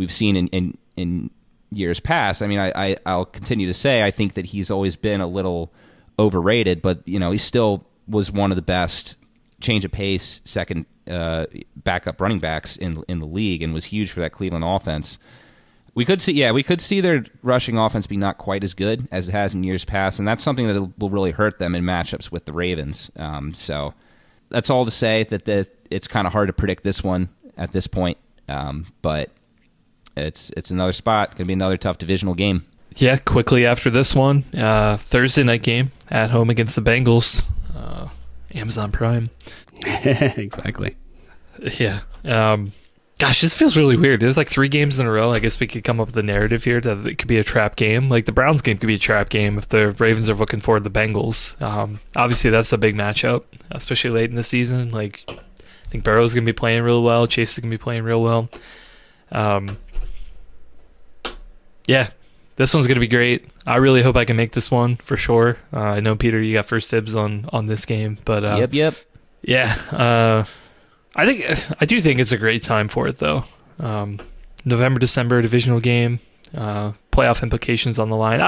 seen in years past. I mean, I'll continue to say I think that he's always been a little overrated, but you know, he still was one of the best change of pace second backup running backs in the league, and was huge for that Cleveland offense. We could see their rushing offense be not quite as good as it has in years past, and that's something that will really hurt them in matchups with the Ravens. So that's all to say that it's kind of hard to predict this one at this point, but it's another spot. Going to be another tough divisional game. Yeah, quickly after this one, Thursday night game at home against the Bengals, Amazon Prime. Exactly. Yeah. Gosh, this feels really weird. There's like 3 games in a row. I guess we could come up with a narrative here that it could be a trap game. Like the Browns game could be a trap game if the Ravens are looking for the Bengals. Obviously, that's a big matchup, especially late in the season. Like, I think Burrow's going to be playing real well. Chase is going to be playing real well. Yeah, this one's going to be great. I really hope I can make this one for sure. I know, Peter, you got first dibs on this game. But Yep. Yeah. I do think it's a great time for it, though. November, December, divisional game, playoff implications on the line.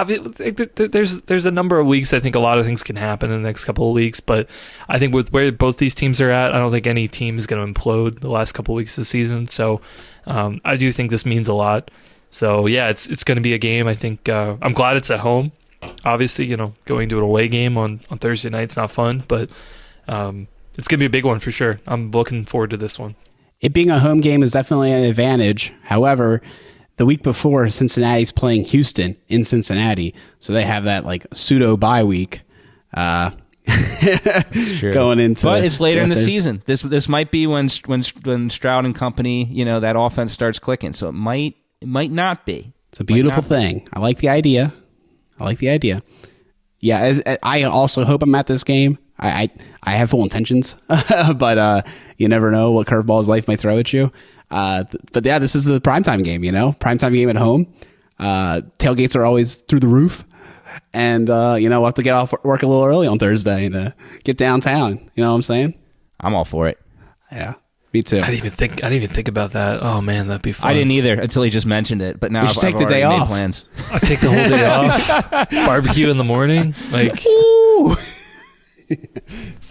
There's a number of weeks I think a lot of things can happen in the next couple of weeks, but I think with where both these teams are at, I don't think any team is going to implode the last couple of weeks of the season. So I do think this means a lot. So yeah, it's going to be a game. I think I'm glad it's at home. Obviously, you know, going to an away game on Thursday night's not fun, but it's going to be a big one for sure. I'm looking forward to this one. It being a home game is definitely an advantage. However, the week before, Cincinnati's playing Houston in Cincinnati, so they have that like pseudo bye week going into. But it's later in the season. This might be when Stroud and company, you know, that offense starts clicking. So it might not be. It's a beautiful thing. I like the idea. Yeah, I also hope I'm at this game. I have full intentions, but you never know what curveballs life might throw at you. But yeah, this is the primetime game, you know? Primetime game at home. Tailgates are always through the roof. And, you know, we'll have to get off work a little early on Thursday to get downtown. You know what I'm saying? I'm all for it. Yeah, me too. I didn't even think about that. Oh, man, that'd be fun. I didn't either until he just mentioned it. But now I've take the day already made off. plans. I'll take the whole day off. Barbecue in the morning. Like, Ooh.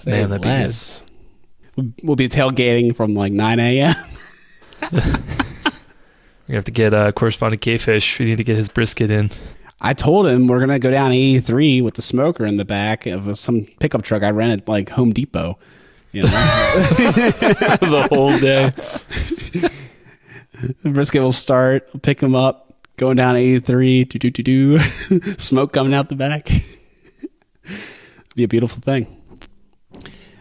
Man, that'd be less. We'll be tailgating from like 9 a.m. We're going to have to get correspondent K-Fish. We need to get his brisket in. I told him we're going to go down 83 with the smoker in the back of some pickup truck I rented like Home Depot. You know? The whole day. The brisket will start, we'll pick him up, going down 83, smoke coming out the back. Be a beautiful thing.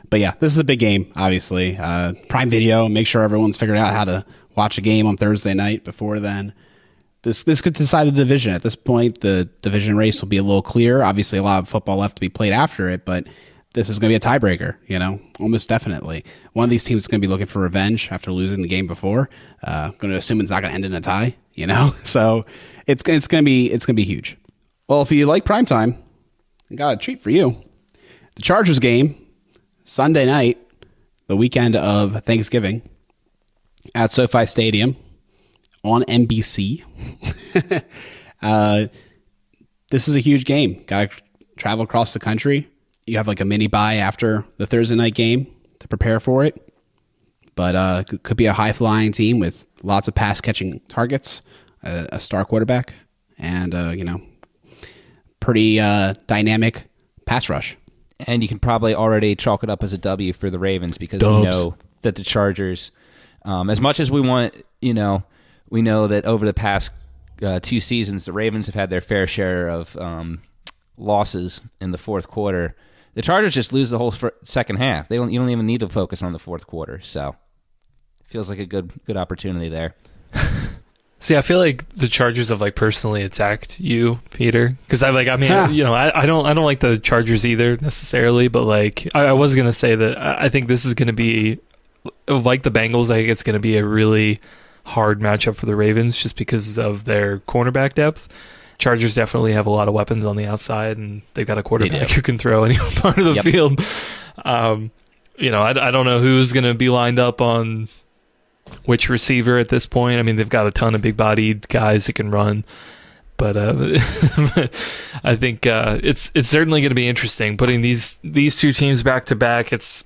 But yeah, this is a big game, obviously. Prime Video, make sure everyone's figured out how to watch a game on Thursday night before then. This could decide the division. At this point, the division race will be a little clearer. Obviously, a lot of football left to be played after it, but this is going to be a tiebreaker, you know, almost definitely. One of these teams is going to be looking for revenge after losing the game before. Going to assume it's not going to end in a tie, you know? So it's going to be huge. Well, if you like primetime, I got a treat for you. The Chargers game, Sunday night, the weekend of Thanksgiving, at SoFi Stadium on NBC. This is a huge game. Got to travel across the country. You have like a mini bye after the Thursday night game to prepare for it. But it could be a high-flying team with lots of pass-catching targets, a star quarterback, and, you know, pretty dynamic pass rush. And you can probably already chalk it up as a W for the Ravens because Dubs. we know that the Chargers, as much as we want, you know, we know that over the past 2 seasons, the Ravens have had their fair share of losses in the fourth quarter. The Chargers just lose the whole second half. You don't even need to focus on the fourth quarter. So it feels like a good opportunity there. See, I feel like the Chargers have like personally attacked you, Peter, because I don't like the Chargers either necessarily, but like I was gonna say that I think this is gonna be like the Bengals. I think it's gonna be a really hard matchup for the Ravens just because of their cornerback depth. Chargers definitely have a lot of weapons on the outside, and they've got a quarterback who can throw any part of the field. I don't know who's gonna be lined up on which receiver at this point. I mean, they've got a ton of big-bodied guys that can run, but I think it's certainly going to be interesting putting these 2 teams back to back. If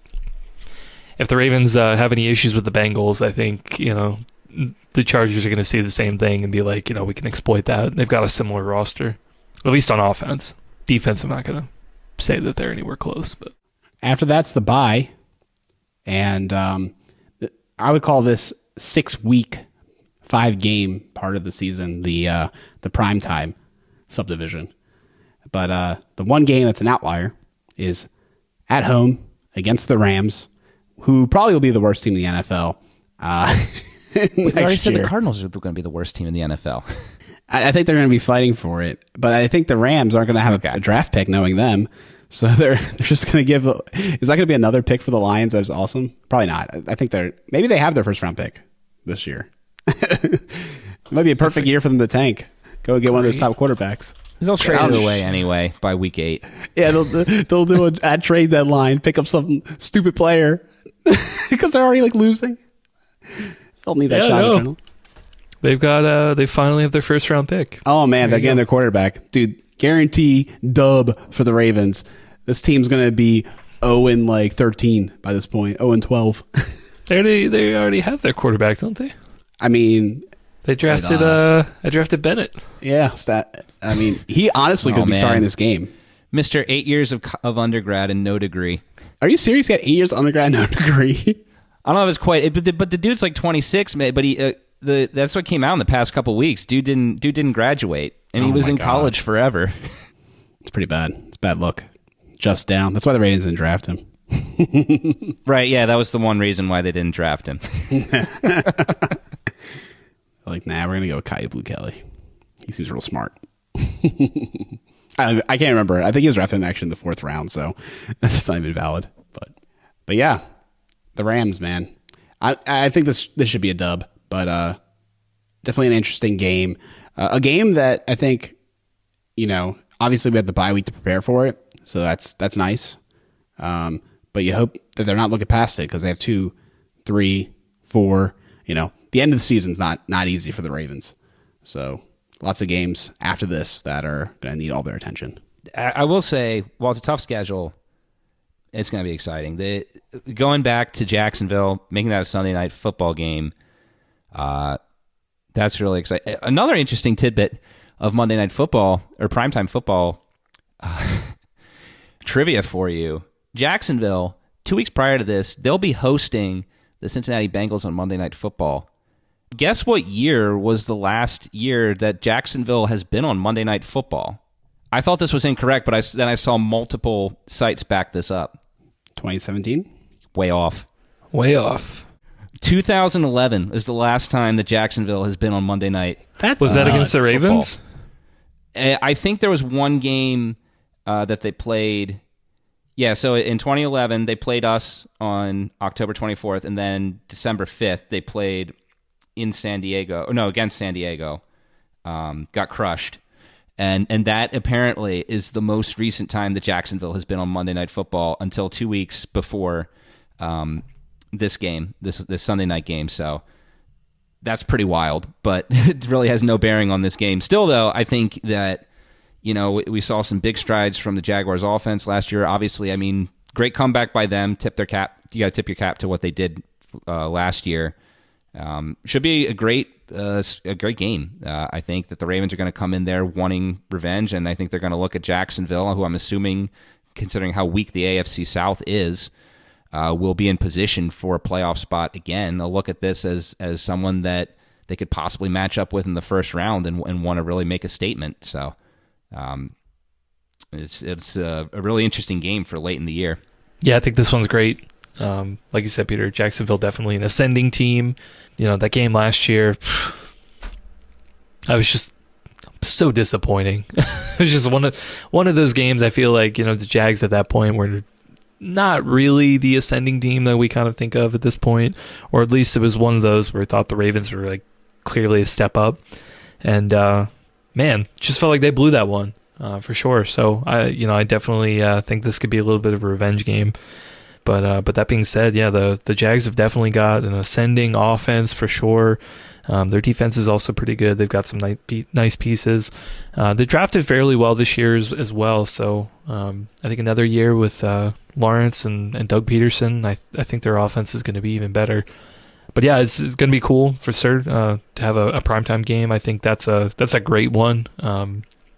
the Ravens have any issues with the Bengals, I think the Chargers are going to see the same thing and be like, we can exploit that. They've got a similar roster, at least on offense. Defense, I'm not going to say that they're anywhere close. But after that's the bye, and I would call this 6-week, 5-game part of the season the prime time subdivision. But the one game that's an outlier is at home against the Rams, who probably will be the worst team in the NFL. We already said the Cardinals are going to be the worst team in the NFL. I think they're going to be fighting for it, but I think the Rams aren't going to have a draft pick, knowing them. So they're just going to give. Is that going to be another pick for the Lions? That's awesome. Probably not. I think maybe they have their first round pick this year. It might be a perfect year for them to tank. Go get one of those top quarterbacks. They'll trade it away anyway by week 8. Yeah, they'll do a at trade deadline, pick up some stupid player because they're already like losing. They'll need that shot. No. They finally have their first round pick. Oh man, they're getting their quarterback, dude. Guarantee dub for the Ravens. This team's going to be 0-13 by this point. 0-12. They already have their quarterback, don't they? I mean, I drafted Bennett. Yeah, he honestly could be starting this game. Mr. 8 years of undergrad and no degree. Are you serious? He got 8 years of undergrad and no degree? I don't know if it's quite, but the dude's like 26, man. But he that's what came out in the past couple weeks. Dude didn't graduate. And he was in college forever. It's pretty bad. It's a bad look. Just down. That's why the Ravens didn't draft him. Right, yeah, that was the one reason why they didn't draft him. Like, we're going to go with Kyle Blue Kelly. He seems real smart. I can't remember. I think he was drafted actually in the 4th round, so that's not even valid. But yeah, the Rams, man. I think this should be a dub, but definitely an interesting game. A game that I think, obviously we have the bye week to prepare for it, so that's nice. But you hope that they're not looking past it because they have 2, 3, 4. The end of the season's not easy for the Ravens. So lots of games after this that are going to need all their attention. I will say, while it's a tough schedule, it's going to be exciting. Going back to Jacksonville, making that a Sunday night football game, that's really exciting. Another interesting tidbit of Monday Night Football, or primetime football trivia for you. Jacksonville, 2 weeks prior to this, they'll be hosting the Cincinnati Bengals on Monday Night Football. Guess what year was the last year that Jacksonville has been on Monday Night Football? I thought this was incorrect, but then I saw multiple sites back this up. 2017? Way off. 2011 is the last time that Jacksonville has been on Monday night. Was that against the Ravens? I think there was one game that they played. Yeah, so in 2011, they played us on October 24th, and then December 5th, they played in San Diego. No, against San Diego. Got crushed. And that apparently is the most recent time that Jacksonville has been on Monday Night Football until 2 weeks before this game, this Sunday night game. So that's pretty wild, but it really has no bearing on this game. Still, though, I think that, we saw some big strides from the Jaguars offense last year. Obviously, I mean, great comeback by them. Tip their cap. You got to tip your cap to what they did last year. Should be a great game. I think that the Ravens are going to come in there wanting revenge, and I think they're going to look at Jacksonville, who I'm assuming, considering how weak the AFC South is, will be in position for a playoff spot again. They'll look at this as someone that they could possibly match up with in the first round and want to really make a statement. So it's a really interesting game for late in the year. Yeah, I think this one's great. Like you said, Peter, Jacksonville definitely an ascending team. That game last year, I was just so disappointing. It was just one of those games. I feel like the Jags at that point were not really the ascending team that we kind of think of at this point, or at least it was one of those where I thought the Ravens were like clearly a step up, and man, just felt like they blew that one for sure. So I definitely think this could be a little bit of a revenge game. But that being said, yeah, the Jags have definitely got an ascending offense for sure. Their defense is also pretty good. They've got some nice pieces. They drafted fairly well this year as well. So I think another year with Lawrence and Doug Peterson, I think their offense is going to be even better. But yeah, it's going to be cool for sure to have a primetime game. I think that's a great one.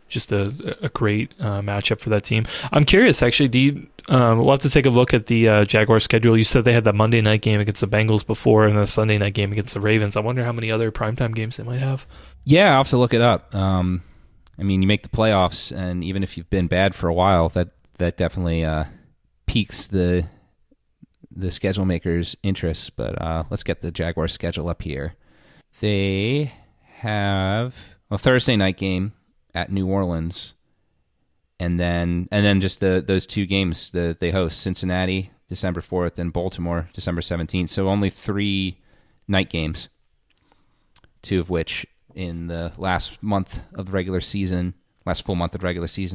Just a great matchup for that team. I'm curious, actually, we'll have to take a look at the Jaguars schedule. You said they had that Monday night game against the Bengals before and the Sunday night game against the Ravens. I wonder how many other primetime games they might have. Yeah, I'll have to look it up. I mean, you make the playoffs, and even if you've been bad for a while, that definitely piques the schedule makers' interest. But let's get the Jaguars schedule up here. They have a Thursday night game at New Orleans, and then just those two games that they host: Cincinnati December 4th and Baltimore December 17th. So only 3 night games, 2 of which in the last full month of the regular season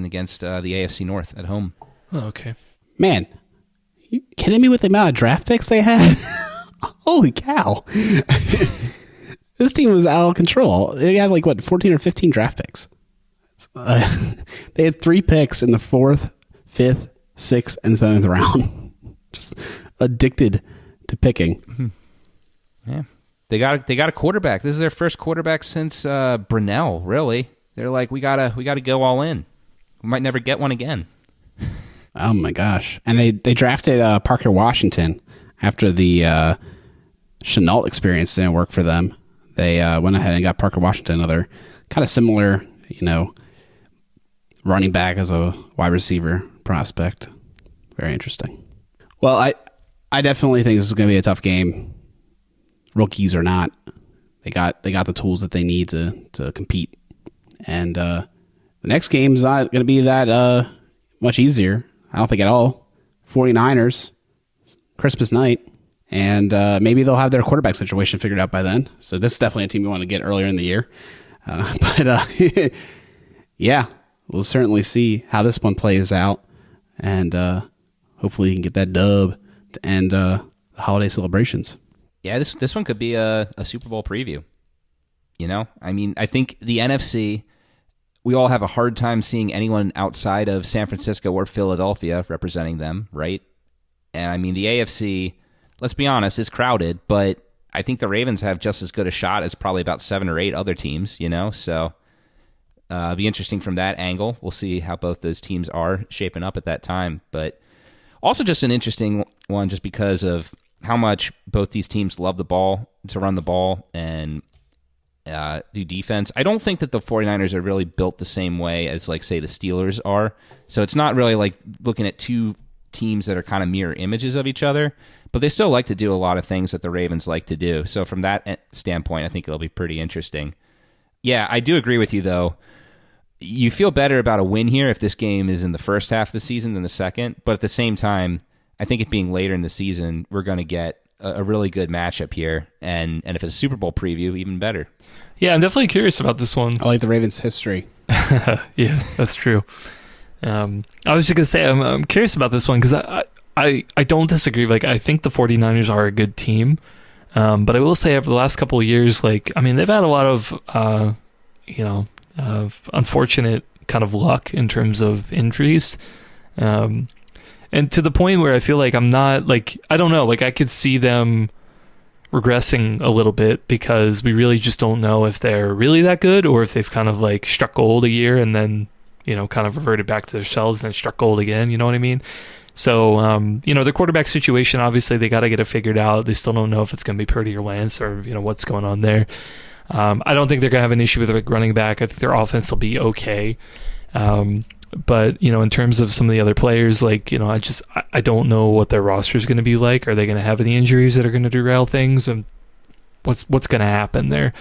against the AFC North at home. Oh, okay. Man, you kidding me with the amount of draft picks they had? Holy cow. This team was out of control. They had 14 or 15 draft picks. They had 3 picks in the 4th, 5th, 6th, and 7th round. Just addicted to picking. Mm-hmm. Yeah, they got a quarterback. This is their first quarterback since Brunell. Really, they're like, we gotta go all in. We might never get one again. Oh my gosh! And they drafted Parker Washington after the Chenault experience didn't work for them. They went ahead and got Parker Washington, another kind of similar, running back as a wide receiver prospect. Very interesting. Well, I definitely think this is going to be a tough game. Rookies or not, they got the tools that they need to compete. And the next game is not going to be that much easier. I don't think at all. 49ers, Christmas night. And maybe they'll have their quarterback situation figured out by then. So this is definitely a team you want to get earlier in the year. But yeah, we'll certainly see how this one plays out. And hopefully you can get that dub to end the holiday celebrations. Yeah, this one could be a Super Bowl preview. I mean, I think the NFC, we all have a hard time seeing anyone outside of San Francisco or Philadelphia representing them, right? And I mean, the AFC, let's be honest, is crowded, but I think the Ravens have just as good a shot as probably about 7 or 8 other teams, So it'll be interesting from that angle. We'll see how both those teams are shaping up at that time. But also just an interesting one just because of how much both these teams love the ball, to run the ball, and do defense. I don't think that the 49ers are really built the same way as, say, the Steelers are. So it's not really like looking at two teams that are kind of mirror images of each other, but they still like to do a lot of things that the Ravens like to do. So from that standpoint, I think it'll be pretty interesting. Yeah, I do agree with you, though. You feel better about a win here if this game is in the first half of the season than the second, but at the same time, I think it being later in the season, we're going to get a really good matchup here, and if it's a Super Bowl preview, even better. Yeah, I'm definitely curious about this one. I like the Ravens' history. Yeah, that's true. I was just going to say, I'm curious about this one because I don't disagree. I think the 49ers are a good team, but I will say over the last couple of years, they've had a lot of, unfortunate kind of luck in terms of injuries. And to the point where I feel like I'm not, I don't know, I could see them regressing a little bit because we really just don't know if they're really that good or if they've kind of struck gold a year and then, kind of reverted back to themselves and struck gold again, you know what I mean? So, the quarterback situation, obviously they got to get it figured out. They still don't know if it's going to be Purdy or Lance or, what's going on there. I don't think they're going to have an issue with like running back. I think their offense will be okay. But, in terms of some of the other players, like, I don't know what their roster is going to be like. Are they going to have any injuries that are going to derail things? And what's going to happen there?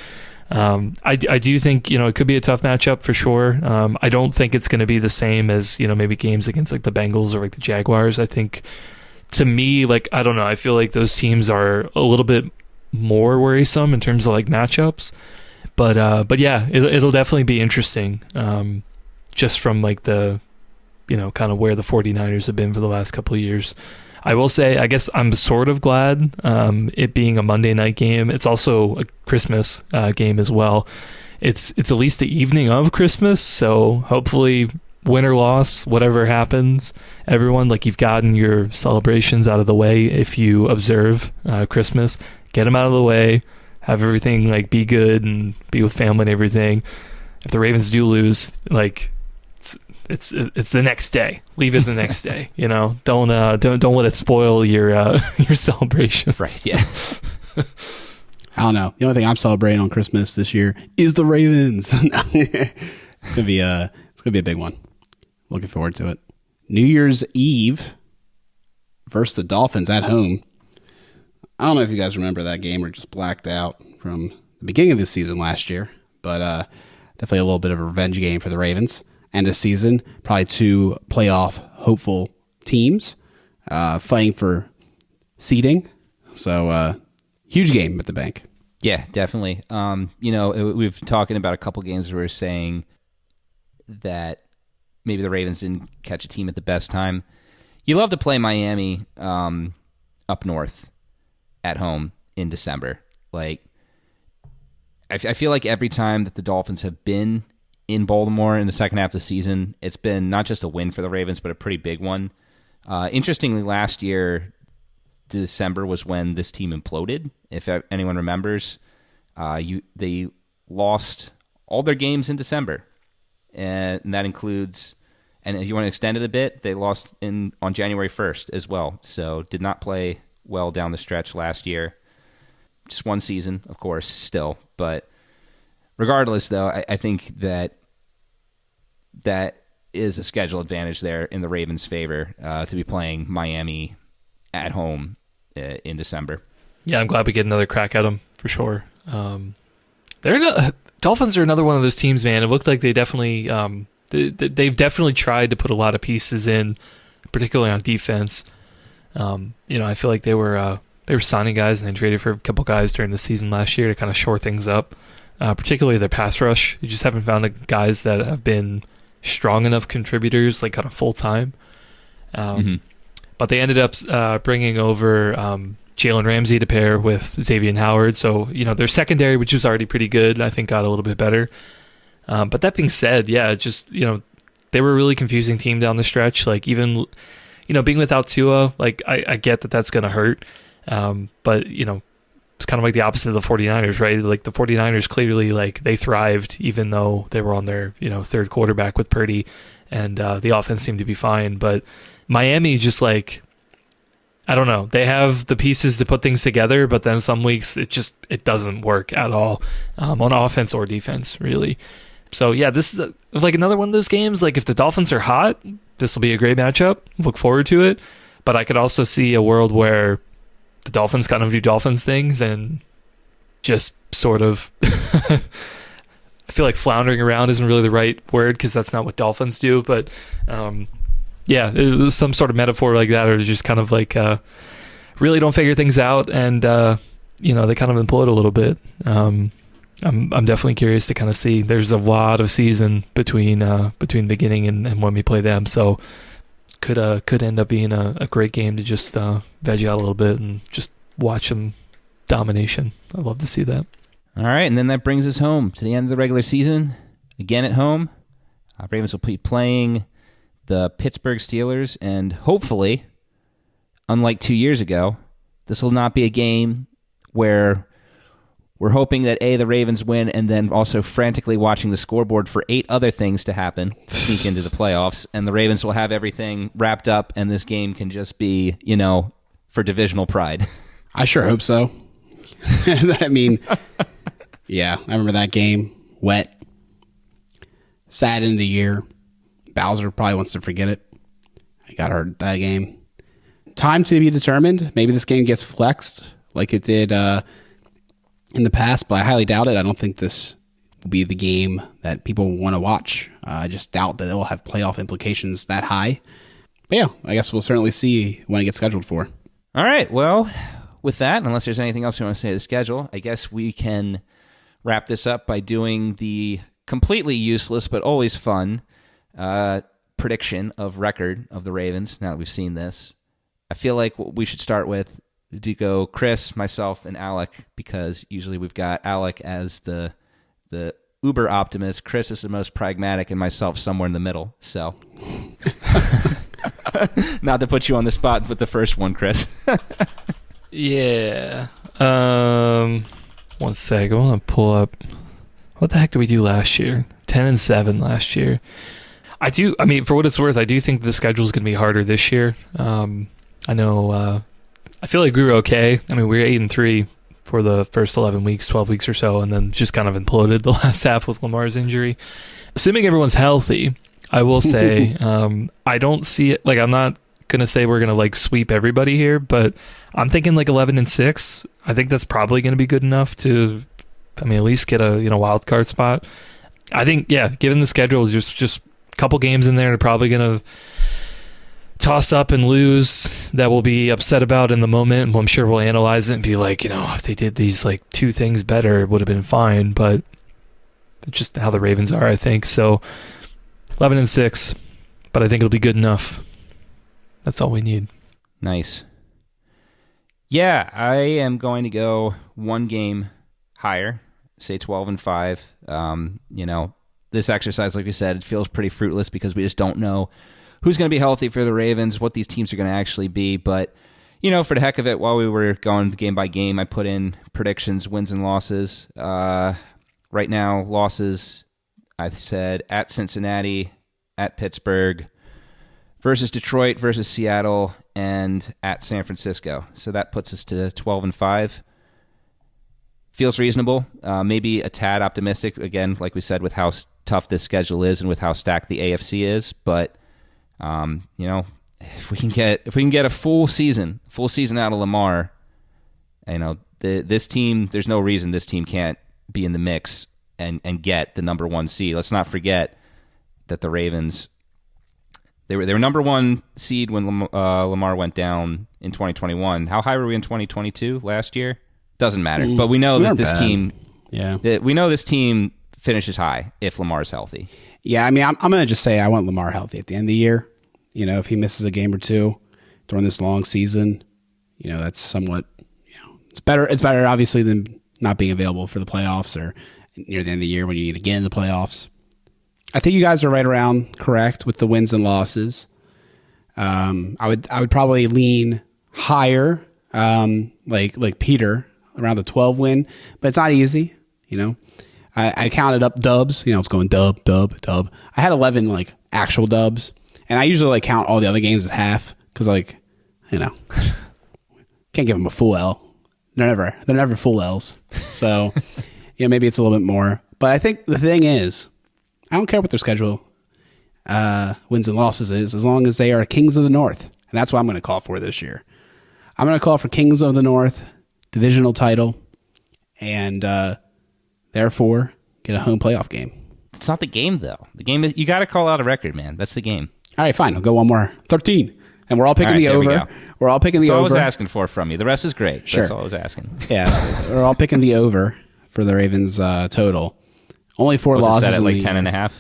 I do think, it could be a tough matchup for sure. I don't think it's going to be the same as, maybe games against like the Bengals or like the Jaguars. I think, to me, like, I don't know, I feel like those teams are a little bit more worrisome in terms of like matchups. But yeah, it'll definitely be interesting. Just from like the, kind of where the 49ers have been for the last couple of years. I will say, I guess I'm sort of glad it being a Monday night game. It's also a Christmas game as well. It's at least the evening of Christmas, so hopefully win or loss, whatever happens, everyone, like, you've gotten your celebrations out of the way. If you observe Christmas, get them out of the way, have everything like be good and be with family and everything. If the Ravens do lose, like, it's the next day. Leave it the next day. Don't let it spoil your your celebrations. Right. Yeah. I don't know. The only thing I'm celebrating on Christmas this year is the Ravens. It's gonna be a big one. Looking forward to it. New Year's Eve versus the Dolphins at home. I don't know if you guys remember that game or just blacked out from the beginning of the season last year, but definitely a little bit of a revenge game for the Ravens. End of season, probably two playoff hopeful teams fighting for seeding. So huge game at the bank. Yeah, definitely. We've talking about a couple games where we're saying that maybe the Ravens didn't catch a team at the best time. You love to play Miami up north at home in December. Like, I feel like every time that the Dolphins have been in Baltimore in the second half of the season, it's been not just a win for the Ravens, but a pretty big one. Interestingly, last year, December was when this team imploded. If anyone remembers, they lost all their games in December, and that includes, and if you want to extend it a bit, they lost on January 1st as well. So did not play well down the stretch last year. Just one season, of course, still, but regardless, though, I think that is a schedule advantage there in the Ravens' favor to be playing Miami at home in December. Yeah, I'm glad we get another crack at them for sure. Dolphins are another one of those teams, man. It looked like they definitely they've definitely tried to put a lot of pieces in, particularly on defense. I feel like they were signing guys and they traded for a couple guys during the season last year to kind of shore things up. Particularly their pass rush. You just haven't found the guys that have been strong enough contributors, like kind of full time. But they ended up bringing over Jalen Ramsey to pair with Xavier Howard. So, their secondary, which was already pretty good, I think got a little bit better. But that being said, yeah, just, they were a really confusing team down the stretch. Like, even, being without Tua, like, I get that that's going to hurt. But, it's kind of like the opposite of the 49ers, right? Like, the 49ers clearly, like, they thrived even though they were on their, third quarterback with Purdy, and the offense seemed to be fine. But Miami just, like, I don't know. They have the pieces to put things together, but then some weeks it doesn't work at all on offense or defense, really. So, yeah, this is like another one of those games. Like, if the Dolphins are hot, this will be a great matchup. Look forward to it. But I could also see a world where the Dolphins kind of do Dolphins things and just sort of I feel like floundering around isn't really the right word because that's not what Dolphins do, but yeah, it was some sort of metaphor like that, or just kind of like really don't figure things out and they kind of implode a little bit. I'm definitely curious to kind of see. There's a lot of season between beginning and when we play them, so could end up being a great game to just veg out a little bit and just watch some domination. I'd love to see that. All right, and then that brings us home to the end of the regular season. Again at home, Ravens will be playing the Pittsburgh Steelers, and hopefully, unlike 2 years ago, this will not be a game where we're hoping that the Ravens win and then also frantically watching the scoreboard for 8 other things to happen, sneak into the playoffs, and the Ravens will have everything wrapped up and this game can just be, for divisional pride. I sure hope so. I mean, Yeah, I remember that game. Wet. Sad end of the year. Bowser probably wants to forget it. I got hurt that game. Time to be determined. Maybe this game gets flexed like it did in the past, but I highly doubt it. I don't think this will be the game that people want to watch. I just doubt that it will have playoff implications that high. But yeah, I guess we'll certainly see when it gets scheduled for. All right, well, with that, unless there's anything else you want to say to the schedule, I guess we can wrap this up by doing the completely useless but always fun prediction of record of the Ravens. Now that we've seen this, I feel like what we should start with to go Chris, myself, and Alec, because usually we've got Alec as the uber optimist. Chris is the most pragmatic, and myself somewhere in the middle. So, not to put you on the spot with the first one, Chris. Yeah. 1 sec. I want to pull up. What the heck did we do last year? 10-7 last year. I mean, for what it's worth, I do think the schedule is going to be harder this year. I know. I feel like we were okay. I mean, we were 8-3 for the first 11 weeks, 12 weeks or so, and then just kind of imploded the last half with Lamar's injury. Assuming everyone's healthy, I will say I don't see it. Like, I'm not gonna say we're gonna like sweep everybody here, but I'm thinking like 11-6. I think that's probably gonna be good enough to, I mean, at least get a wild card spot. I think, yeah, given the schedule, just a couple games in there, they're probably gonna toss up and lose that we'll be upset about in the moment. And I'm sure we'll analyze it and be like, if they did these like two things better, it would have been fine. But it's just how the Ravens are, I think. So 11-6, but I think it'll be good enough. That's all we need. Nice. Yeah, I am going to go one game higher, say 12-5. This exercise, like we said, it feels pretty fruitless because we just don't know who's going to be healthy for the Ravens, what these teams are going to actually be. But, for the heck of it, while we were going game by game, I put in predictions, wins and losses. Right now, losses, I said at Cincinnati, at Pittsburgh, versus Detroit, versus Seattle, and at San Francisco. So that puts us to 12-5. Feels reasonable. Maybe a tad optimistic, again, like we said, with how tough this schedule is and with how stacked the AFC is. But if we can get a full season out of Lamar, this team, there's no reason this team can't be in the mix and get the number one seed. Let's not forget that the Ravens, they were number one seed when Lamar went down in 2021. How high were we in 2022 last year? Doesn't matter. But we know that this team, we know this team finishes high if Lamar's healthy. Yeah, I mean, I'm going to just say I want Lamar healthy at the end of the year. If he misses a game or two during this long season, that's somewhat, it's better. It's better, obviously, than not being available for the playoffs or near the end of the year when you need to get in the playoffs. I think you guys are right around correct with the wins and losses. I would probably lean higher, like Peter, around the 12 win, but it's not easy. I counted up dubs. It's going dub, dub, dub. I had 11 actual dubs. And I usually count all the other games as half because can't give them a full L. They're never full L's. So maybe it's a little bit more. But I think the thing is, I don't care what their schedule wins and losses is, as long as they are Kings of the North, and that's what I'm going to call for this year. I'm going to call for Kings of the North, divisional title, and therefore get a home playoff game. It's not the game though. The game is, you got to call out a record, man. That's the game. All right, fine. I'll go one more. 13. And we're all picking the over. We're all picking the over. That's all I was asking for from you. The rest is great. Sure. That's all I was asking. Yeah, we're all picking the over for the Ravens total. Only 4 losses. Set at 10.5?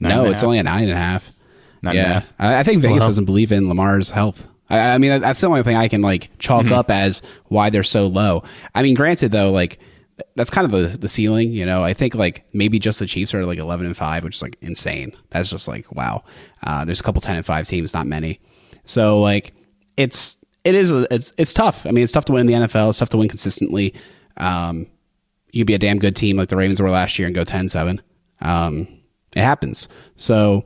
No, it's only at 9.5. 9.5. I think Vegas doesn't believe in Lamar's health. I mean, that's the only thing I can chalk up as why they're so low. I mean, granted though, that's kind of the ceiling, I think maybe just the Chiefs are 11-5, which is insane. That's just wow. There's a couple 10-5 teams, not many. So it's tough. I mean, it's tough to win in the NFL. It's tough to win consistently. You could be a damn good team like the Ravens were last year and go 10-7. It happens. So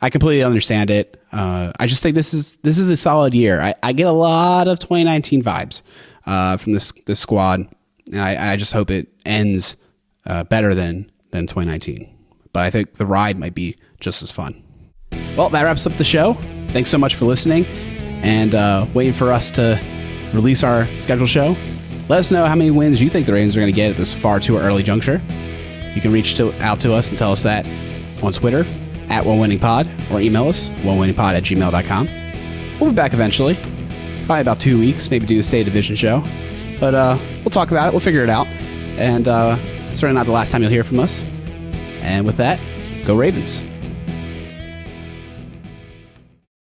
I completely understand it. I just think this is a solid year. I get a lot of 2019 vibes from this squad. And I just hope it ends better than 2019. But I think the ride might be just as fun. Well, that wraps up the show. Thanks so much for listening and waiting for us to release our scheduled show. Let us know how many wins you think the Ravens are going to get at this far too early juncture. You can reach out to us and tell us that on Twitter at OneWinningPod or email us onewinningpod@gmail.com. We'll be back eventually, probably about 2 weeks, maybe do a State Division show. But we'll talk about it. We'll figure it out. And certainly not the last time you'll hear from us. And with that, go Ravens.